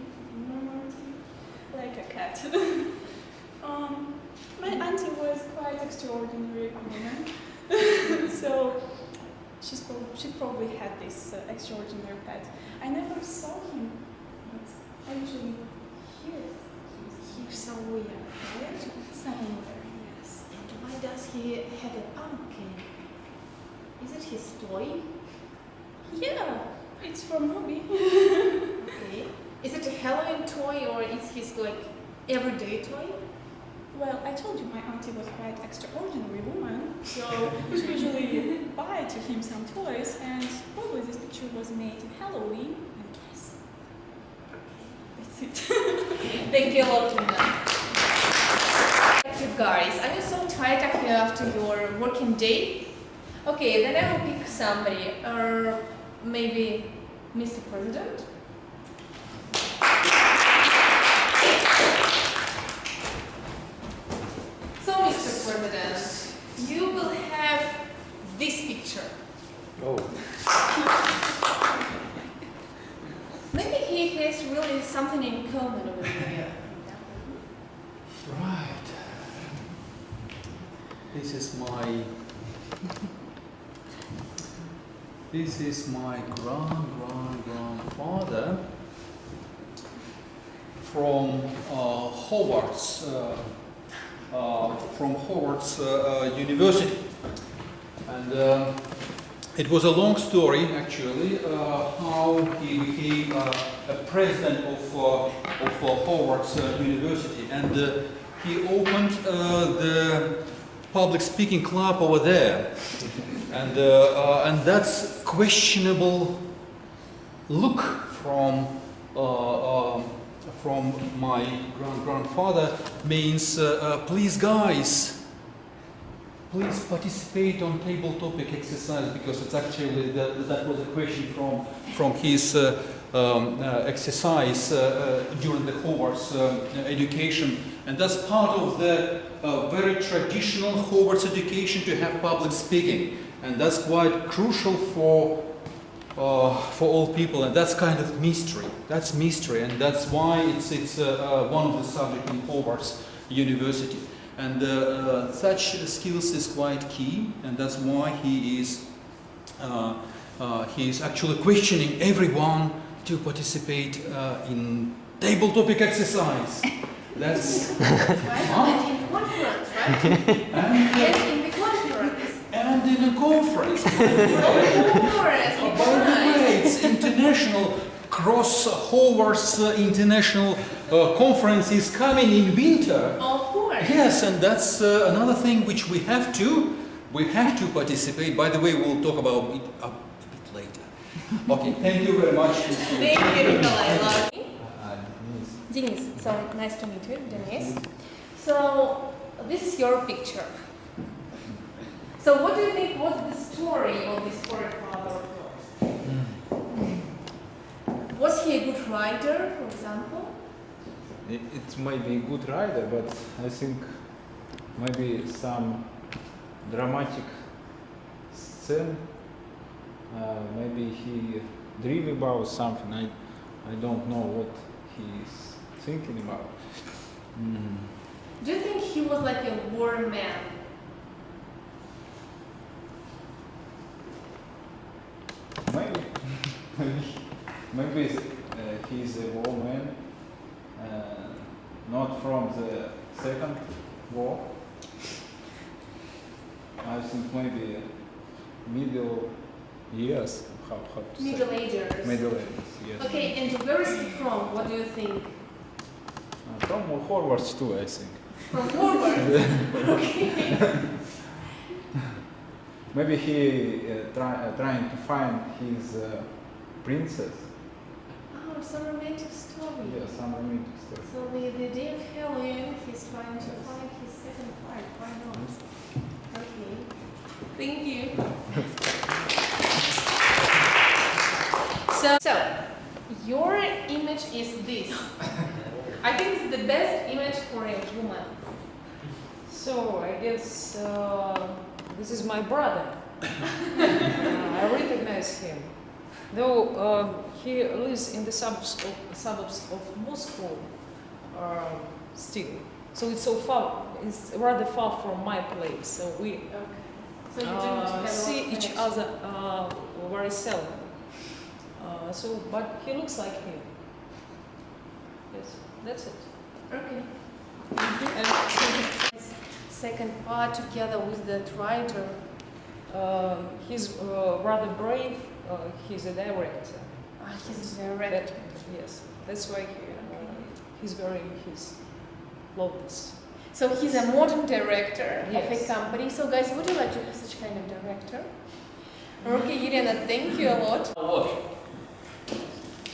normally, like a cat. My auntie was quite extraordinary woman. So she probably had this extraordinary pet. I never saw him, but I usually hear him. He's somewhere, right? Somewhere, yes. And why does he have a pumpkin? Is it his toy? Yeah, it's from hobby. Okay. Is it a Halloween toy or is his like everyday toy? Well, I told you my auntie was quite extraordinary woman, so she usually buy to him some toys, and probably this picture was made in Halloween, I guess. That's it. Thank you a lot, Lina. Guys, are you so tired after your working day? Okay, then I will pick somebody, or maybe Mr. President. So, Mr. President, you will have this picture. Oh. Maybe he has really something in common with me. Right. This is my grandfather from Hogwarts University, and it was a long story actually how he became a president of Hogwarts University, and he opened the public speaking club over there, and that's questionable look from my grandfather means please guys, please participate on table topic exercise, because it's actually that was a question from his exercise during the Hogwarts education, and that's part of the very traditional Hogwarts education to have public speaking, and that's quite crucial for all people, and that's kind of mystery. That's mystery, and that's why it's one of the subjects in Hogwarts University. And such skills is quite key, and that's why he is actually questioning everyone to participate in table topic exercise. That's right? And in conference, right? And in the conference. And in a conference. By the way, it's international cross Hogwarts international conference is coming in winter. Of course. Yes, and that's another thing which we have to participate. By the way, we'll talk about it a bit later. Okay, thank you very much. Thank you, Nikolay. Denis, so nice to meet you, Denis. So this is your picture. So what do you think was the story of this forefather of yours? Was he a good writer, for example? It might be a good writer, but I think maybe some dramatic scene. Maybe he dream about something. I don't know what he's thinking about. Do you think he was like a war man? Maybe he's a war man, not from the Second War. I think maybe middle years. How to Middle say? Agers. Middle Ages, yes. Okay, and where is he from? What do you think? From Hogwarts too, I think. From Hogwarts? Okay. Maybe he trying to find his princess. Oh, some romantic story. Yeah, some romantic story. So the day of Halloween, he's trying to find his second part. Why not? Okay. Thank you. So your image is this. I think it's the best image for a woman. So I guess this is my brother. I recognize him, though he lives in the suburbs of Moscow still. So it's it's rather far from my place. So we see each other very seldom. But he looks like him. Yes, that's it. Okay. And second part together with that writer. He's rather brave. He's a director. He's a director. Yes, that's why he's wearing his clothes. So he's a modern director of a Yes. company. So guys, would you like to have such kind of director? Okay, Irina, thank you a lot.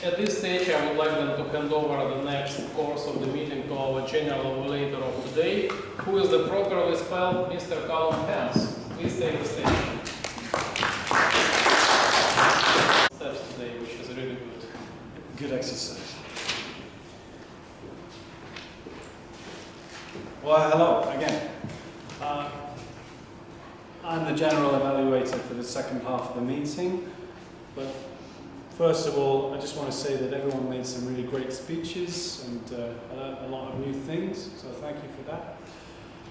At this stage, I would like them to hand over the next course of the meeting to our general evaluator of today, who is the properly spelled Mr. Calum Hems. Please take the stage. Steps today, which is really good. Good exercise. Well, hello again. I'm the general evaluator for the second half of the meeting, but First of all, I just want to say that everyone made some really great speeches and I learned a lot of new things, so thank you for that.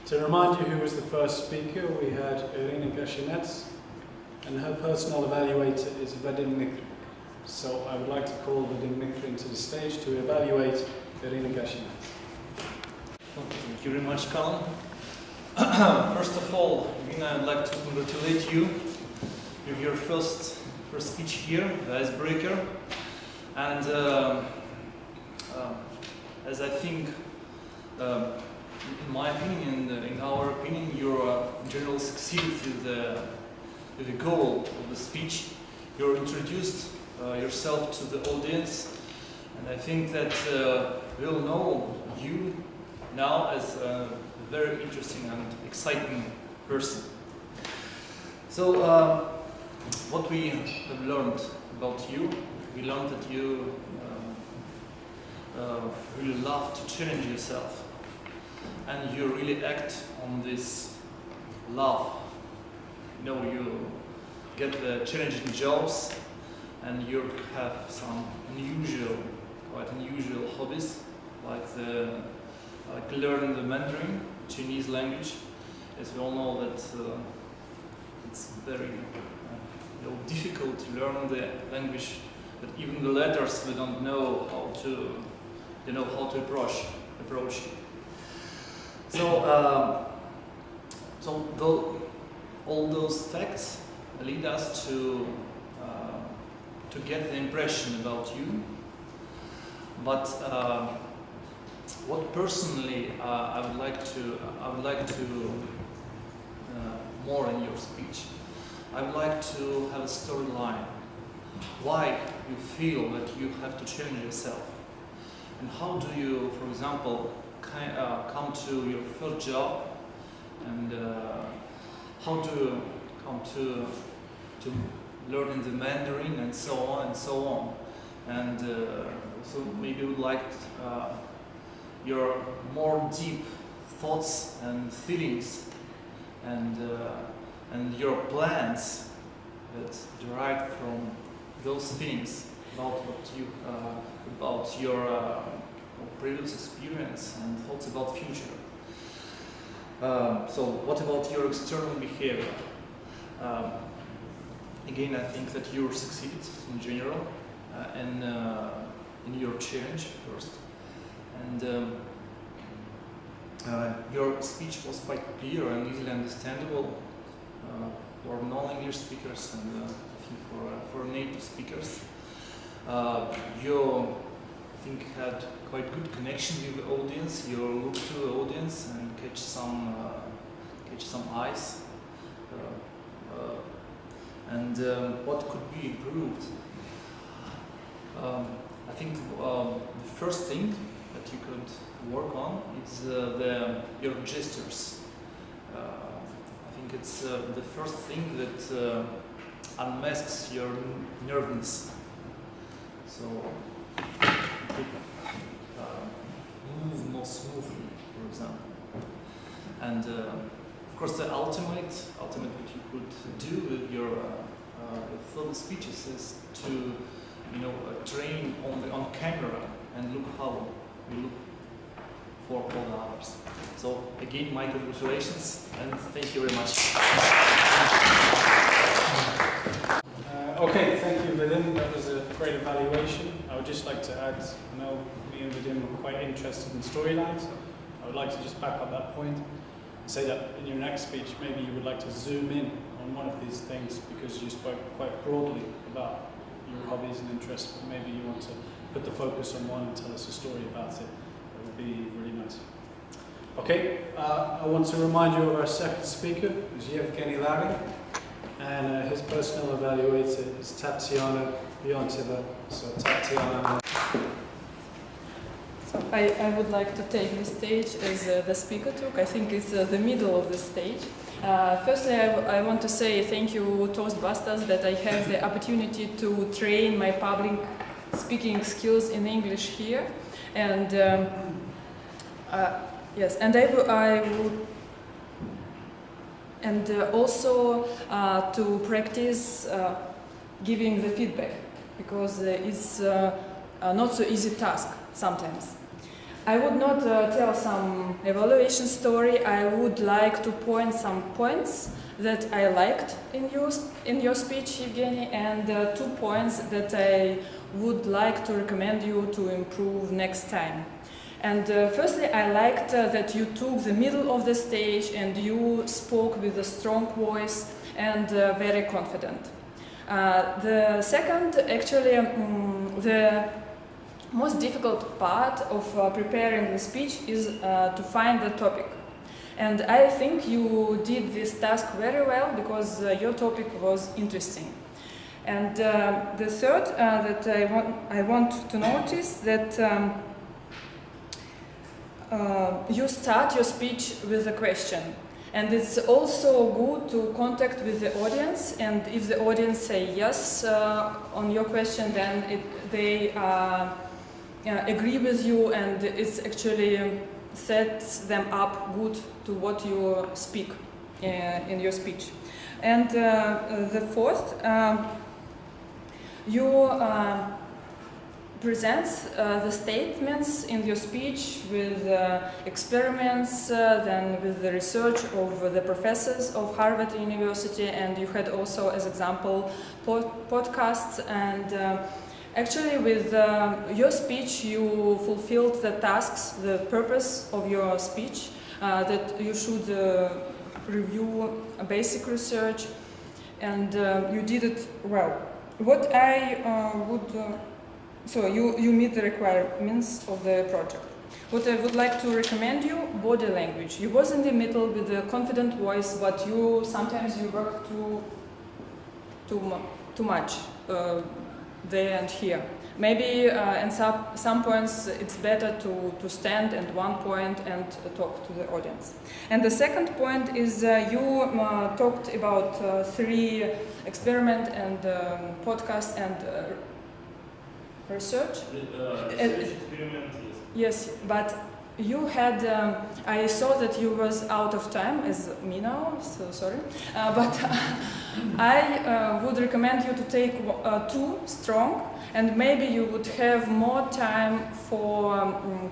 To remind you who was the first speaker, we had Irina Gayshinets, and her personal evaluator is Vadim Mikrin. So I would like to call Vadim Mikrin to the stage to evaluate Irina Gayshinets. Thank you very much, Calum. First of all, Irina, I'd like to congratulate you with your first speech here, the icebreaker. And as I think, in my opinion, in our opinion, you in general succeeded with the goal of the speech. You introduced yourself to the audience, and I think that we'll know you now as a very interesting and exciting person. So, what we have learned about you, we learned that you really love to challenge yourself, and you really act on this love. You know, you get the challenging jobs, and you have some quite unusual hobbies, like learning the Mandarin, Chinese language. As we all know that it's very difficult to learn the language, but even the letters we don't know how to approach it. So, all those facts lead us to get the impression about you. But what personally I would like to more in your speech. I would like to have a storyline. Why you feel that you have to change yourself, and how do you, for example, come to your first job, and how do you come to learning the Mandarin, and so on and so on. And so maybe you would like your more deep thoughts and feelings, and your plans that derive from those feelings about about your previous experience and thoughts about future. So what about your external behavior? Again, I think that you succeeded in general in your challenge first, and your speech was quite clear and easily understandable for non-English speakers and I think for native speakers. You, I think, had quite good connection with the audience. You look to the audience and catch some eyes. And what could be improved? I think the first thing that you could work on is your gestures. I think it's the first thing that unmasks your nervousness. So you could move more smoothly, for example. And of course, the ultimate what you could do with your further speeches is to train on camera and look how you look for all the others. So again, my congratulations and thank you very much. Okay, thank you, Vadim. That was a great evaluation. I would just like to add, I know me and Vadim were quite interested in storylines. I would like to just back up that point and say that in your next speech, maybe you would like to zoom in on one of these things because you spoke quite broadly about your hobbies and interests, but maybe you want to put the focus on one and tell us a story about it. That would be really nice. Okay, I want to remind you of our second speaker, who's Evgenii Larin, and his personal evaluator is Tatyana Leonteva. So Tatyana. So I would like to take the stage as the speaker took. I think it's the middle of the stage. Firstly, I want to say thank you, Toastbusters, that I have the opportunity to train my public speaking skills in English here. And yes, and I would, and also to practice giving the feedback. because it's not so easy task sometimes. I would not tell some evaluation story. I would like to point some points that I liked in your speech, Evgeny, and 2 points that I would like to recommend you to improve next time. And firstly, I liked that you took the middle of the stage and you spoke with a strong voice and very confident. The second, actually, the most difficult part of preparing the speech is to find the topic. And I think you did this task very well because your topic was interesting. And the third that I want to notice that you start your speech with a question. And it's also good to contact with the audience, and if the audience say yes on your question, then they agree with you, and it's actually sets them up good to what you speak in your speech. And the fourth, you presents the statements in your speech with experiments, then with the research of the professors of Harvard University, and you had also as example podcasts. And actually with your speech you fulfilled the tasks, the purpose of your speech, that you should review a basic research, and you did it well. What I would so you meet the requirements of the project. What I would like to recommend you, body language. You was in the middle with a confident voice, but you sometimes you work too much there and here. Maybe in some points it's better to stand at one point and talk to the audience. And the second point is you talked about 3 experiment and podcast and research Experiment, yes, but you had I saw that you was out of time as me now, so sorry, but I would recommend you to take 2 strong, and maybe you would have more time for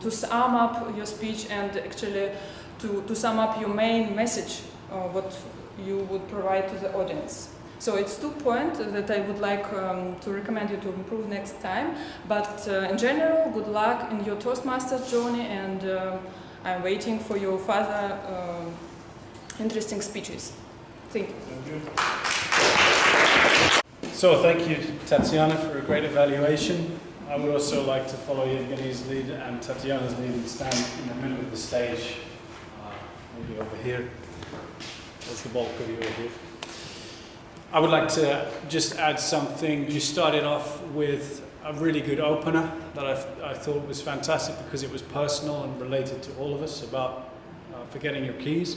to sum up your speech and actually to sum up your main message, what you would provide to the audience. So it's 2 points that I would like to recommend you to improve next time. But in general, good luck in your Toastmasters journey, and I'm waiting for your further interesting speeches. Thank you. So thank you, Tatyana, for a great evaluation. I would also like to follow Evgenie's lead and Tatyana's lead and stand in the middle of the stage, maybe over here. There's the bulk of you over here. I would like to just add something. You started off with a really good opener that I thought was fantastic because it was personal and related to all of us about forgetting your keys.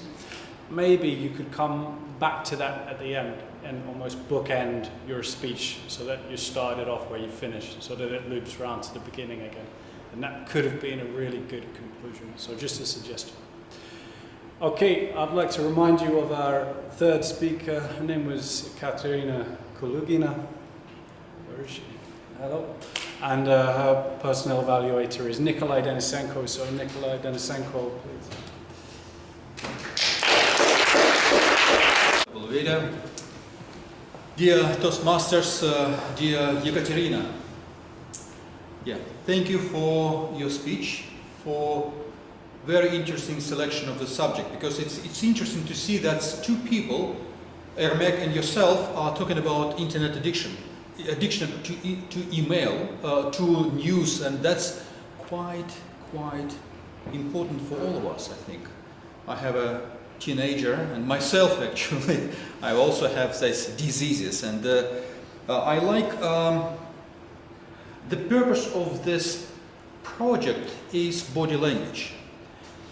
Maybe you could come back to that at the end and almost bookend your speech so that you started off where you finished, so that it loops around to the beginning again. And that could have been a really good conclusion. So just a suggestion. Okay, I'd like to remind you of our third speaker. Her name was Ekaterina Kalugina. Where is she? Hello. And her personal evaluator is Nikolay Denisenko. So Nikolay Denisenko, please. Evaluator. Dear Toastmasters, dear Ekaterina. Yeah, thank you for your speech, for very interesting selection of the subject, because it's interesting to see that 2 people, Ermek and yourself, are talking about internet addiction to email, to news, and that's quite important for all of us, I think. I have a teenager, and myself actually, I also have these diseases, and I like the purpose of this project is body language.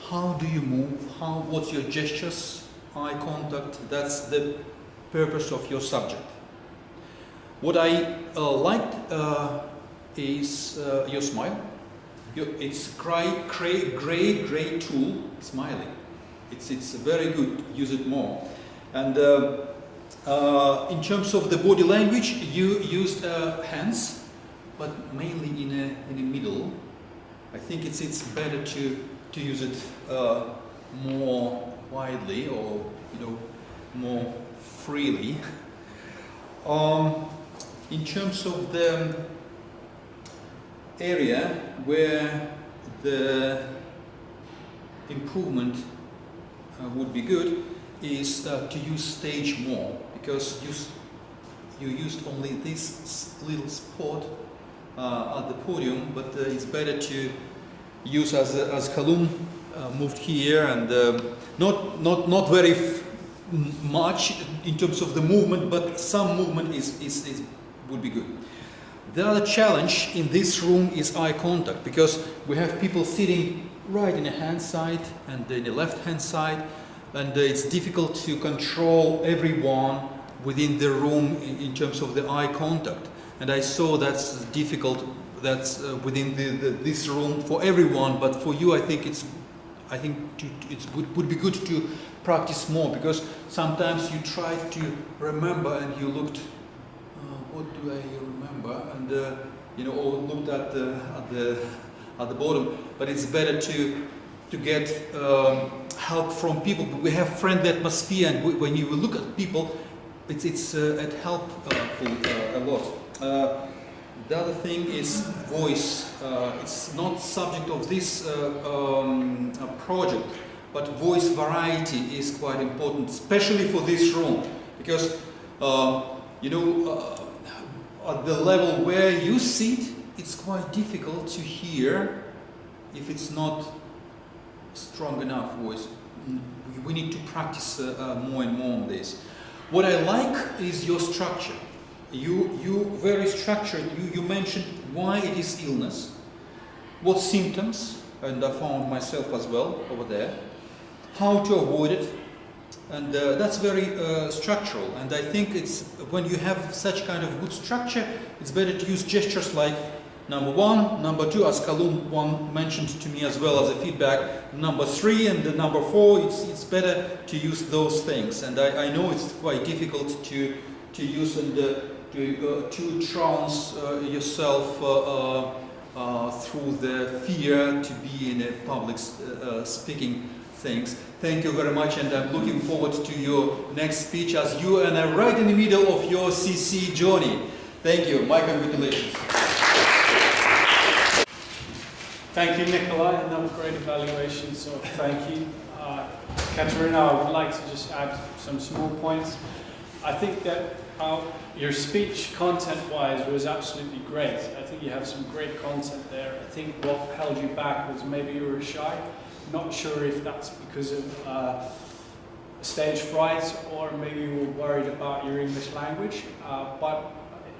How do you move? What's your gestures, eye contact? That's the purpose of your subject. What I liked is your smile. It's great tool, smiling. It's very good. Use it more. And in terms of the body language, you used hands. but mainly in the middle. I think it's better to use it more widely, or more freely. In terms of the area where the improvement would be good is to use stage more, because you used only this little spot at the podium, but it's better to use as Calum moved here, and not very much in terms of the movement, but some movement would be good. The other challenge in this room is eye contact, because we have people sitting right in the hand side and in the left hand side, and it's difficult to control everyone within the room in terms of the eye contact. And I saw that's difficult. That's within this room for everyone, but for you, I think it would be good to practice more, because sometimes you try to remember and you looked, what do I remember, and or looked at the bottom. But it's better to get help from people. We have friendly atmosphere, and when you look at people, it's helpful a lot. The other thing is voice. It's not subject of this project, but voice variety is quite important, especially for this room, because at the level where you sit, it's quite difficult to hear if it's not strong enough voice. We need to practice more and more on this. What I like is your structure. You very structured. You mentioned why it is illness, what symptoms, and I found myself as well over there, how to avoid it, and that's very structural. And I think it's when you have such kind of good structure, it's better to use gestures like number 1, number 2, as Calum mentioned to me as well as a feedback, number 3 and the number 4. It's better to use those things. And I know it's quite difficult to use and to trance yourself through the fear to be in a public speaking things. Thank you very much, and I'm looking forward to your next speech as you are right in the middle of your CC journey. Thank you. My congratulations. Thank you, Nikolay. Another great evaluation, so thank you. Ekaterina, I would like to just add some small points. I think that your speech, content-wise, was absolutely great. I think you have some great content there. I think what held you back was maybe you were shy. Not sure if that's because of stage fright or maybe you were worried about your English language, but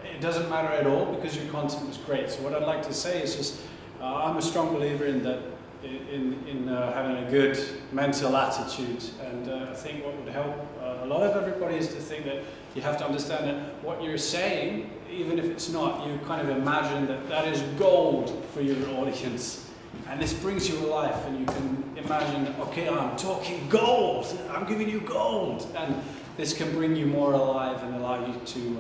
it doesn't matter at all because your content was great. So what I'd like to say is just, I'm a strong believer in that, in having a good mental attitude, and I think what would help a lot of everybody is to think that you have to understand that what you're saying, even if it's not, you kind of imagine that that is gold for your audience. And this brings you alive, and you can imagine, okay, I'm talking gold, I'm giving you gold. And this can bring you more alive and allow you to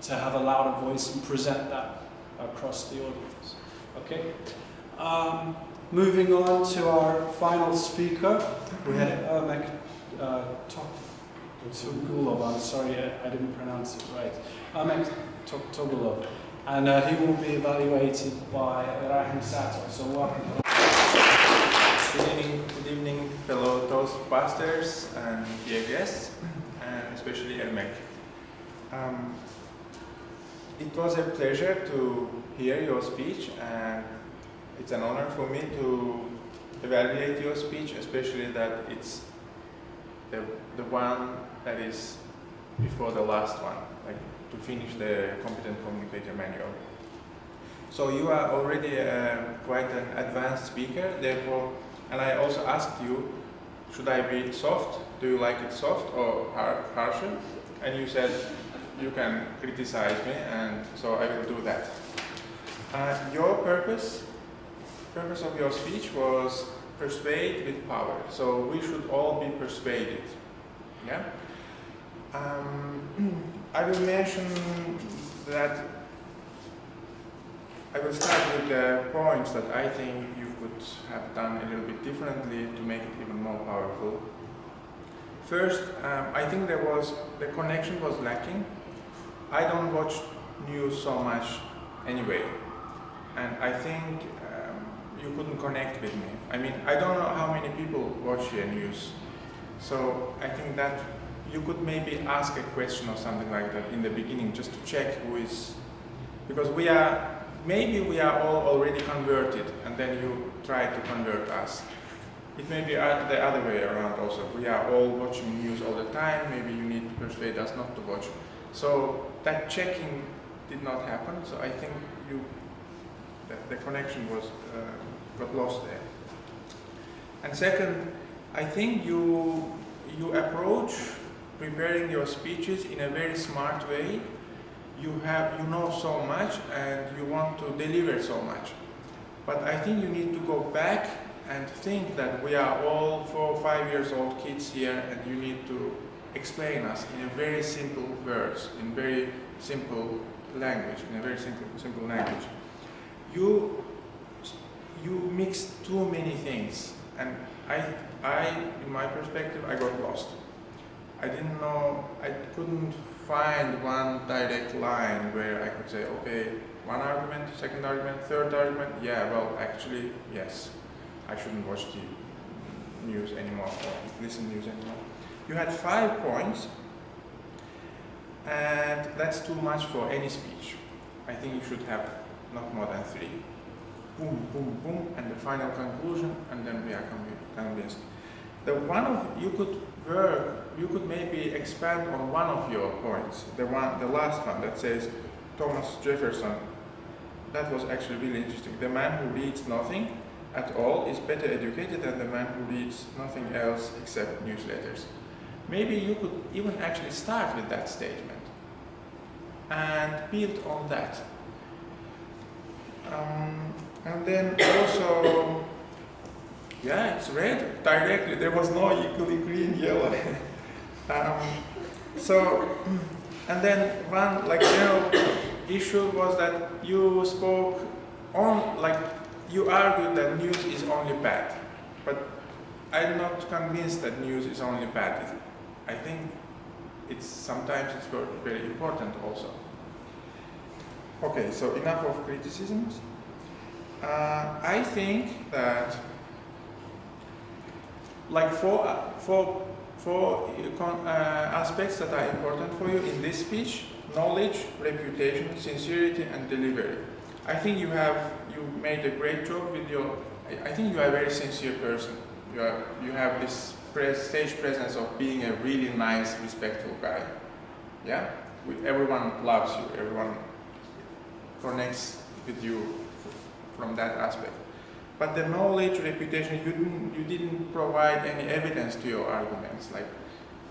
have a louder voice and present that across the audience. Okay? Moving on to our final speaker, we had Ermek Toktogulov. I'm sorry, I didn't pronounce it right. Ermek Toktogulov. And he will be evaluated by Rahim Saatov. So welcome. Good evening, fellow Toastbusters and dear guests, and especially Ermek. It was a pleasure to hear your speech, and it's an honor for me to evaluate your speech, especially that it's the one that is before the last one, like to finish the Competent Communicator Manual. So you are already quite an advanced speaker, therefore, and I also asked you, should I be soft? Do you like it soft or harsher? And you said you can criticize me, and so I will do that. Your purpose of your speech was persuade with power. So we should all be persuaded. Yeah. I will mention that I will start with the points that I think you could have done a little bit differently to make it even more powerful. First, I think the connection was lacking. I don't watch news so much anyway, and I think you couldn't connect with me. I mean, I don't know how many people watch your news, so I think that you could maybe ask a question or something like that in the beginning, just to check who is, because maybe we are all already converted, and then you try to convert us. It may be the other way around also. We are all watching news all the time, maybe you need to persuade us not to watch. So that checking did not happen, so I think the connection got lost there. And second, I think you approach preparing your speeches in a very smart way. You know so much and you want to deliver so much. But I think you need to go back and think that we are all 4 or 5 years old kids here, and you need to explain us in a very simple words, in very simple language, in a very simple language. You mix too many things, and in my perspective, I got lost. I didn't know, I couldn't find one direct line where I could say, okay, one argument, second argument, third argument, yeah, well, actually, yes, I shouldn't watch the news anymore, or listen to news anymore. You had 5 points, and that's too much for any speech. I think you should have not more than 3. Boom, boom, boom, and the final conclusion, and then we are convinced. You could maybe expand on one of your points, the last one that says Thomas Jefferson. That was actually really interesting. The man who reads nothing at all is better educated than the man who reads nothing else except newsletters. Maybe you could even actually start with that statement and build on that. And then also, yeah, it's red directly. There was no equally green, yellow. And then one general issue was that you spoke on, you argued that news is only bad. But I'm not convinced that news is only bad. I think sometimes it's very important also. Okay, so enough of criticisms. I think that four aspects that are important for you in this speech: knowledge, reputation, sincerity, and delivery. I think you made a great job with I think you are a very sincere person. You have this stage presence of being a really nice, respectful guy. Yeah? Everyone loves you, everyone connects with you from that aspect. But the knowledge, reputation, you didn't provide any evidence to your arguments. Like,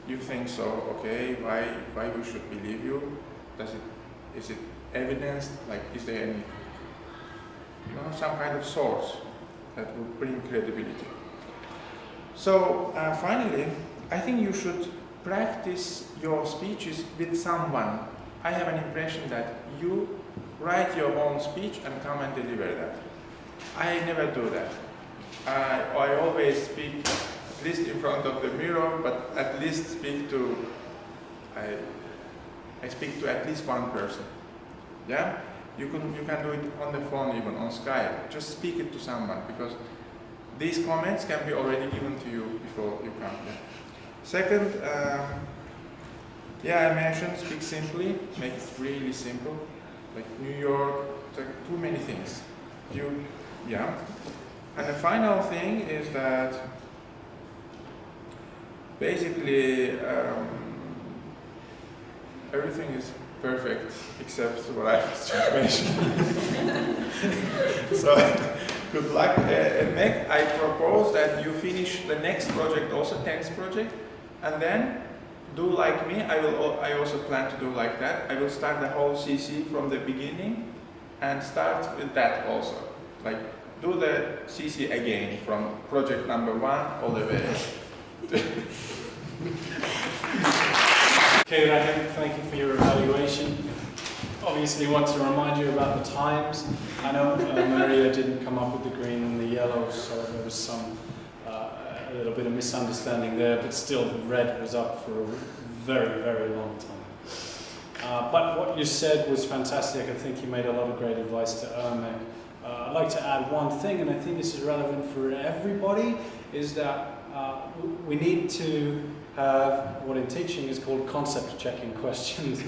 you think so, okay, why we should believe you? Is it evidenced? Like, is there any, some kind of source that would bring credibility? So, finally, I think you should practice your speeches with someone. I have an impression that you write your own speech and come and deliver that. I never do that. I always speak at least in front of the mirror, but at least I speak to at least one person. Yeah? You can do it on the phone, even on Skype. Just speak it to someone, because these comments can be already given to you before you come here. Second, I mentioned speak simply, make it really simple. Like New York, too many things. And the final thing is that basically everything is perfect except what I was just mentioning. So good luck, Ermek. I propose that you finish the next project, also text project, and then do like me. I also plan to do like that. I will start the whole CC from the beginning and start with that also. Like, do the CC again from project number 1 all the way. Okay, Rahim, thank you for your evaluation. obviously want to remind you about the times. I know Maria didn't come up with the green and the yellow, so there was a little bit of misunderstanding there, but still the red was up for a very, very long time. But what you said was fantastic. I think you made a lot of great advice to Ermek. I'd like to add one thing, and I think this is relevant for everybody, is that we need to have what in teaching is called concept checking questions.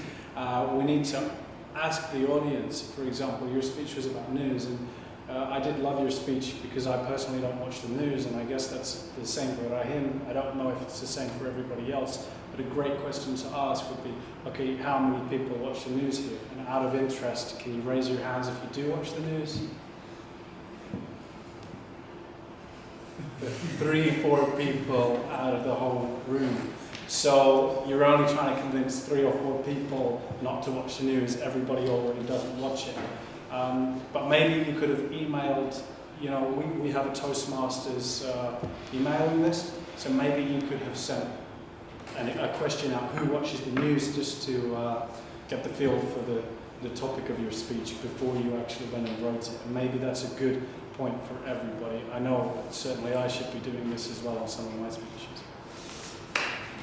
We need to ask the audience. For example, your speech was about news, and I did love your speech because I personally don't watch the news, and I guess that's the same for Rahim. I don't know if it's the same for everybody else, but a great question to ask would be, okay, how many people watch the news here? And out of interest, can you raise your hands if you do watch the news? 3, 4 people out of the whole room. So you're only trying to convince 3 or 4 people not to watch the news. Everybody already doesn't watch it. But maybe you could have emailed, you know, we have a Toastmasters emailing list, so maybe you could have sent a question out, who watches the news, just to get the feel for the topic of your speech before you actually went and wrote it. And maybe that's a good point for everybody. I know certainly I should be doing this as well on some of my speeches.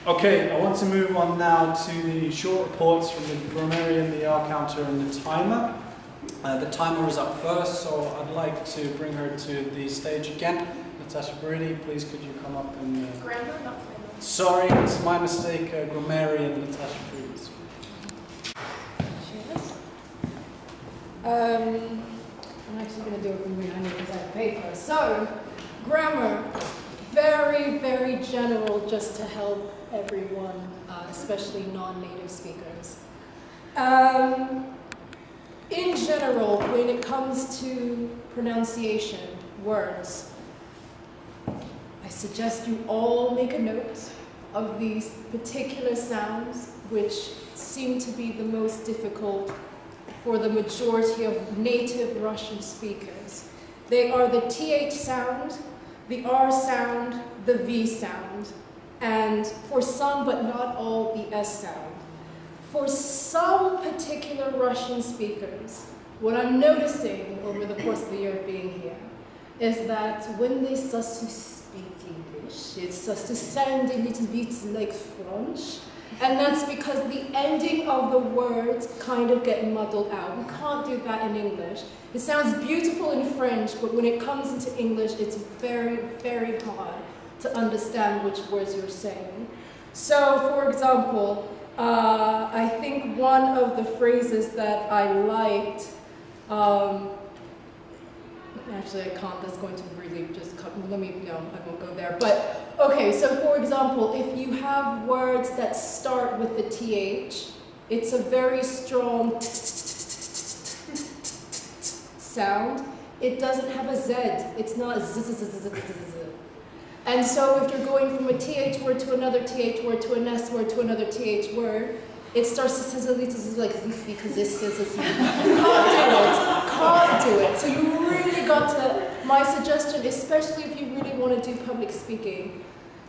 Okay, I want to move on now to the short reports from the Grammarian, the R counter, and the timer. The timer is up first, so I'd like to bring her to the stage again. Natash, Broodie, please could you come up and... Grammar, not timer. Sorry, it's my mistake. Grammarian, Natash, please. I'm actually going to do it from behind because I have paper. So, grammar, very, very general, just to help everyone, especially non-native speakers. In general, when it comes to pronunciation, words, I suggest you all make a note of these particular sounds, which seem to be the most difficult for the majority of native Russian speakers. They are the TH sound, the R sound, the V sound, and for some but not all, the S sound. For some particular Russian speakers, what I'm noticing over the course of the year of being here is that when they start to speak English, it starts to sound a little bit like French. And that's because the ending of the words kind of get muddled out. We can't do that in English. It sounds beautiful in French, but when it comes into English, it's very, very hard to understand which words you're saying. So, for example, I think one of the phrases that I liked, actually I can't, that's going to really just cut, no, I won't go there. But, okay, so for example, if you have words that start with the TH, it's a very strong sound. It doesn't have a Z, it's not z. And so if you're going from a TH word to another TH word to an S word to another TH word, it starts to sound like this because this is you can't do it. So you really got to, my suggestion, especially if you really want to do public speaking,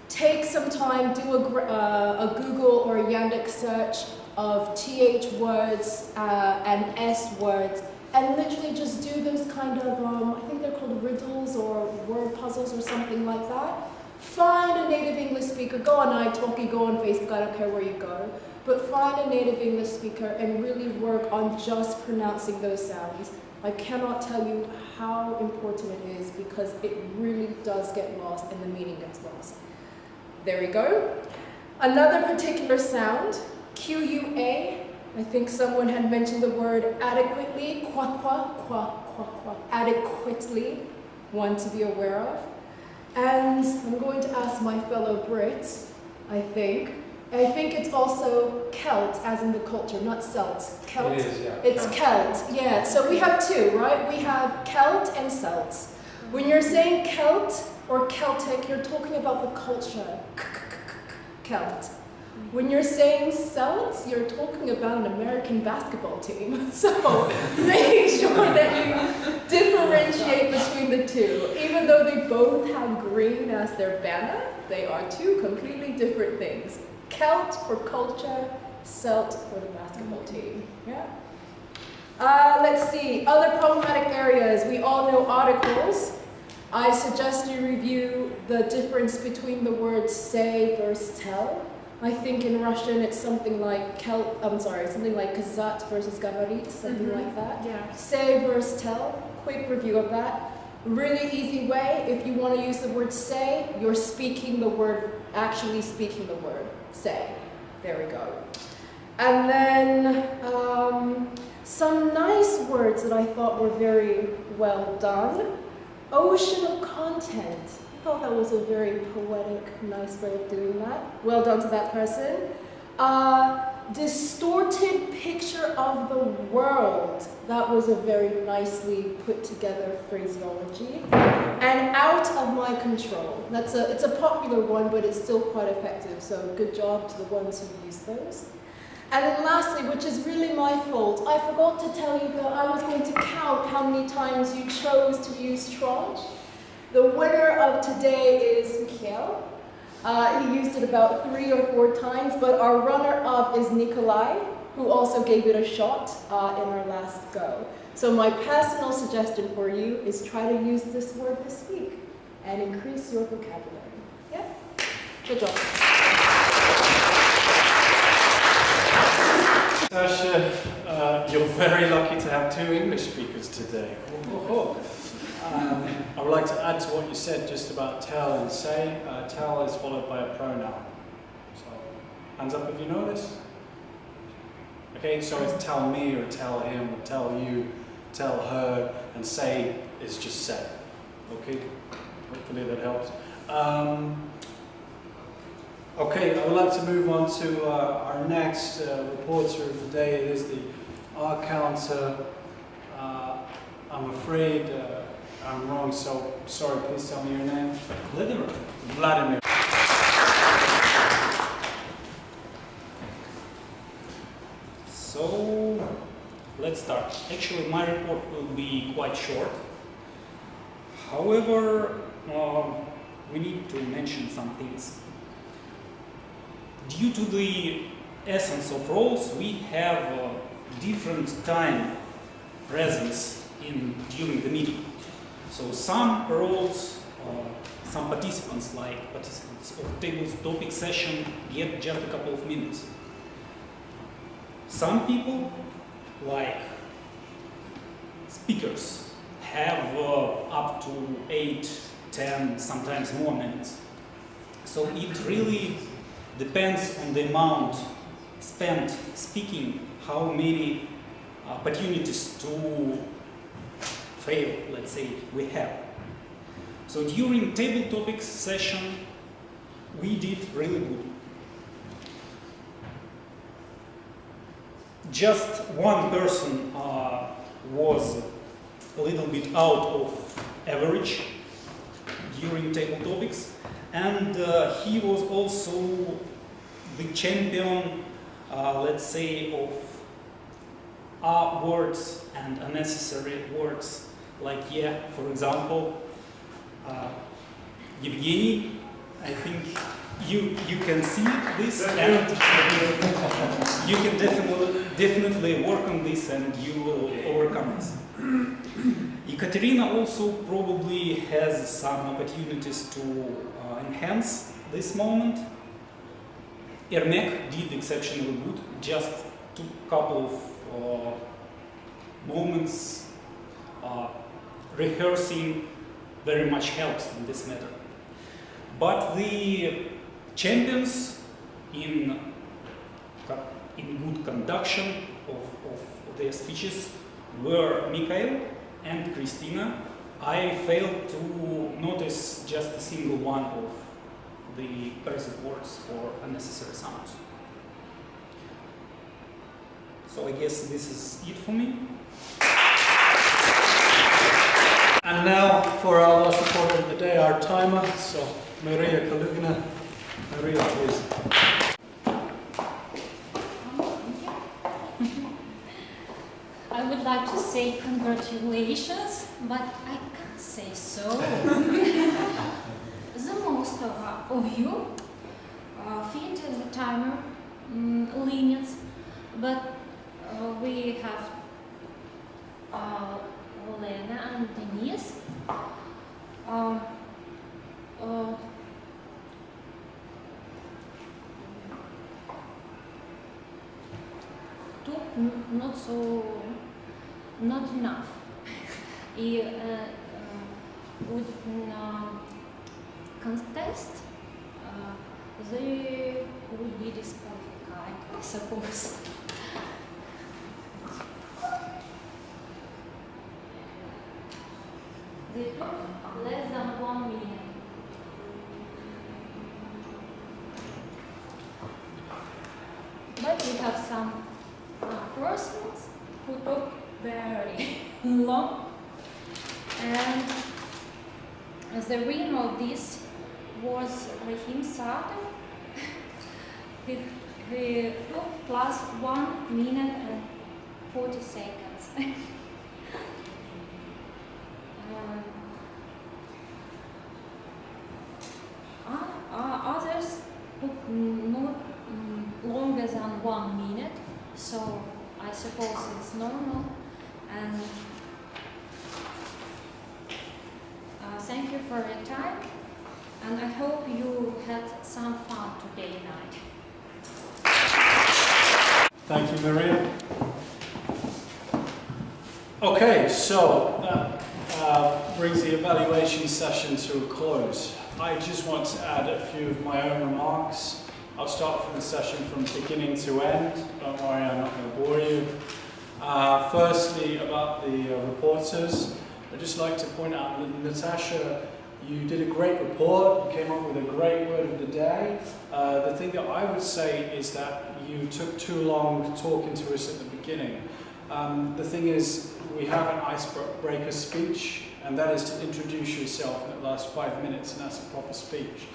take some time, do a Google or a Yandex search of TH words and S words, and literally just do those kind of, I think they're called riddles or word puzzles or something like that. Find a native English speaker, go on iTalki, go on Facebook, I don't care where you go, but find a native English speaker and really work on just pronouncing those sounds. I cannot tell you how important it is because it really does get lost and the meaning gets lost. There we go. Another particular sound, Q-U-A. I think someone had mentioned the word adequately, adequately, one to be aware of. And I'm going to ask my fellow Brits, I think it's also Celt, as in the culture, not Celt. Celt. It is, yeah. It's Celt, yeah. So we have two, right? We have Celt and Celt. When you're saying Celt or Celtic, you're talking about the culture, Celt. When you're saying Celts, you're talking about an American basketball team. So make sure that you differentiate between the two. Even though they both have green as their banner, they are two completely different things. Celt for culture, Celt for the basketball team. Yeah. Let's see, other problematic areas. We all know articles. I suggest you review the difference between the words say versus tell. I think in Russian it's something like something like kazat versus gavarit, something like that. Yeah. Say versus tell. Quick review of that. Really easy way, if you want to use the word say, you're speaking the word, actually speaking the word say. There we go. And then some nice words that I thought were very well done. Ocean of content. I thought that was a very poetic, nice way of doing that. Well done to that person. Distorted picture of the world. That was a very nicely put together phraseology. And out of my control. It's a popular one, but it's still quite effective. So good job to the ones who used those. And then lastly, which is really my fault, I forgot to tell you that I was going to count how many times you chose to use tranche. The winner of today is Mikhail. He used it about 3 or 4 times, but our runner-up is Nikolay, who also gave it a shot in our last go. So my personal suggestion for you is try to use this word this week and increase your vocabulary. Yeah? Good job. Tasha, you're very lucky to have 2 English speakers today. I would like to add to what you said just about tell and say. Tell is followed by a pronoun. So, hands up if you know this. Okay, so it's tell me or tell him or tell you, tell her, and say is just say. Okay, hopefully that helps. Okay, I would like to move on to our next reporter of the day. It is the R counter. I'm afraid I'm wrong, so sorry, please tell me your name. Vladimir. So, let's start. Actually, my report will be quite short. However, we need to mention some things. Due to the essence of roles, we have different time presence during the meeting. So some roles, some participants, like participants of tables topic session, get just a couple of minutes. Some people, like speakers, have up to 8, 10, sometimes more minutes. So it really depends on the amount spent speaking, how many opportunities to fail, let's say, we have. So during table topics session, we did really good. Just one person was a little bit out of average during table topics, and he was also the champion, let's say, of words and unnecessary words, like yeah, for example, Evgenii, I think you can see this, and you can definitely work on this, and you will overcome this. Ekaterina also probably has some opportunities to enhance this moment. Ermek did exceptionally good, just took a couple of moments. Rehearsing very much helps in this matter. But the champions in good conduction of their speeches were Mikhail and Kristina. I failed to notice just a single one of the passive words or unnecessary sounds. So I guess this is it for me. And now for our last reporter of the day, our timer. So Irina Kalugina, Marina, please. I would like to say congratulations, but I can't say so. The most of you fit the timer limits, but we have Olena and Denise. Not enough. И would contest, they would be disqualified, I suppose. Less than 1 minute. But we have some persons who talk very long, and as the winner of this was Rahim Saatov. He took plus 1 minute and 40 seconds. Others took not longer than 1 minute, so I suppose it's normal. And thank you for your time, and I hope you had some fun today night. Thank you, Maria. Okay, so that brings the evaluation session to a close. I just want to add a few of my own remarks. I'll start from the session from beginning to end. Don't worry, I'm not going to bore you. Firstly, about the reporters, I'd just like to point out that Natasha, you did a great report, you came up with a great word of the day. The thing that I would say is that you took too long talking to us at the beginning. The thing is, we have an icebreaker speech, and that is to introduce yourself in the last 5 minutes, and that's a proper speech.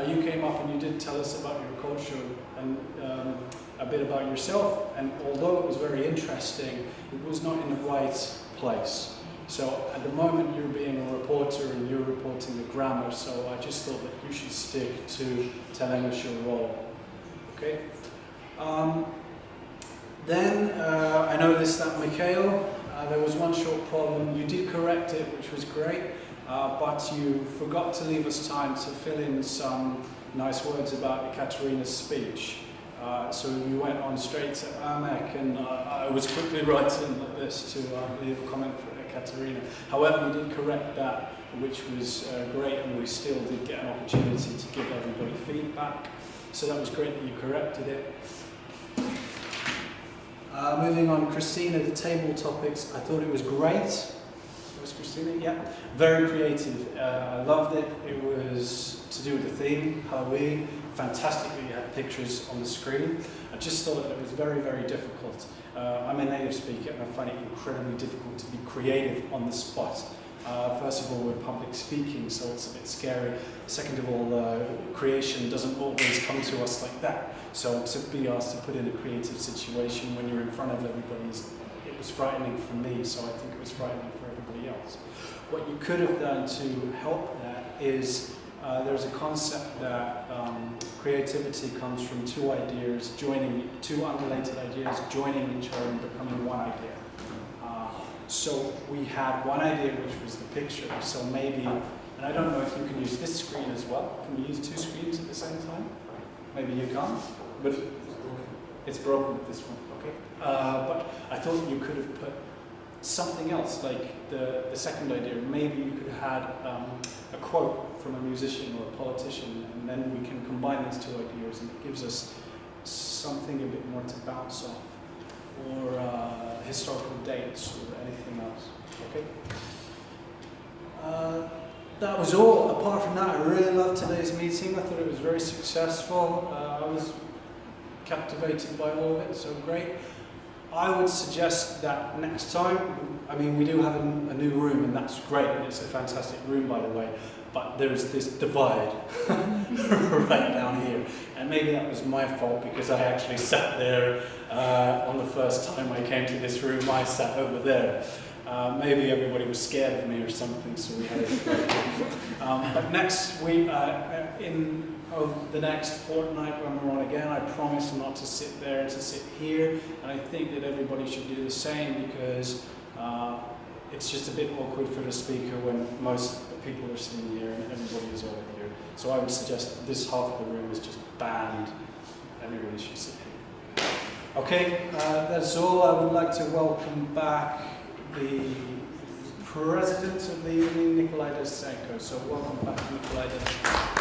You came up and you did tell us about your culture and a bit about yourself, and although it was very interesting, it was not in the right place. So at the moment you're being a reporter and you're reporting the grammar, so I just thought that you should stick to telling us your role. Okay? Then I noticed that Mikhail, there was one short problem. You did correct it, which was great, but you forgot to leave us time to fill in some nice words about Ekaterina's speech. So you went on straight to Ermek, and I was quickly writing this to leave a comment for Ekaterina. However, you did correct that, which was great, and we still did get an opportunity to give everybody feedback. So that was great that you corrected it. Moving on, Kristina, the table topics, I thought it was great. Was Kristina? Yeah. Very creative. I loved it. It was to do with the theme, Halloween. Fantastically, you had pictures on the screen. I just thought that it was very, very difficult. I'm a native speaker, and I find it incredibly difficult to be creative on the spot. First of all, we're public speaking, so it's a bit scary. Second of all, creation doesn't always come to us like that. So to be asked to put in a creative situation when you're in front of everybody, it was frightening for me, so I think it was frightening for everybody else. What you could have done to help that is there's a concept that creativity comes from two unrelated ideas joining each other and becoming one idea. So we had one idea, which was the picture. So maybe, and I don't know if you can use this screen as well. Can you use two screens at the same time? Maybe you can't, but it's broken with this one, okay? But I thought you could have put something else, like the second idea. Maybe you could have had a quote from a musician or a politician, and then we can combine these two ideas, and it gives us something a bit more to bounce off, or historical dates, or anything else. Okay. That was all. Apart from that, I really loved today's meeting. I thought it was very successful. I was captivated by all of it, so great. I would suggest that next time, I mean, we do have a new room, and that's great, and it's a fantastic room, by the way, but there's this divide right down here. And maybe that was my fault, because I actually sat there on the first time I came to this room. I sat over there. Maybe everybody was scared of me or something, so we had a but next week, in the next fortnight when we're on again, I promise not to sit there, to sit here, and I think that everybody should do the same, because It's just a bit awkward for the speaker when most people are sitting here and everybody is over here. So I would suggest this half of the room is just banned. Everybody should sit here. Okay, that's all. I would like to welcome back the president of the evening, Nikolay Denisenko. So welcome back, Nikolay Denisenko.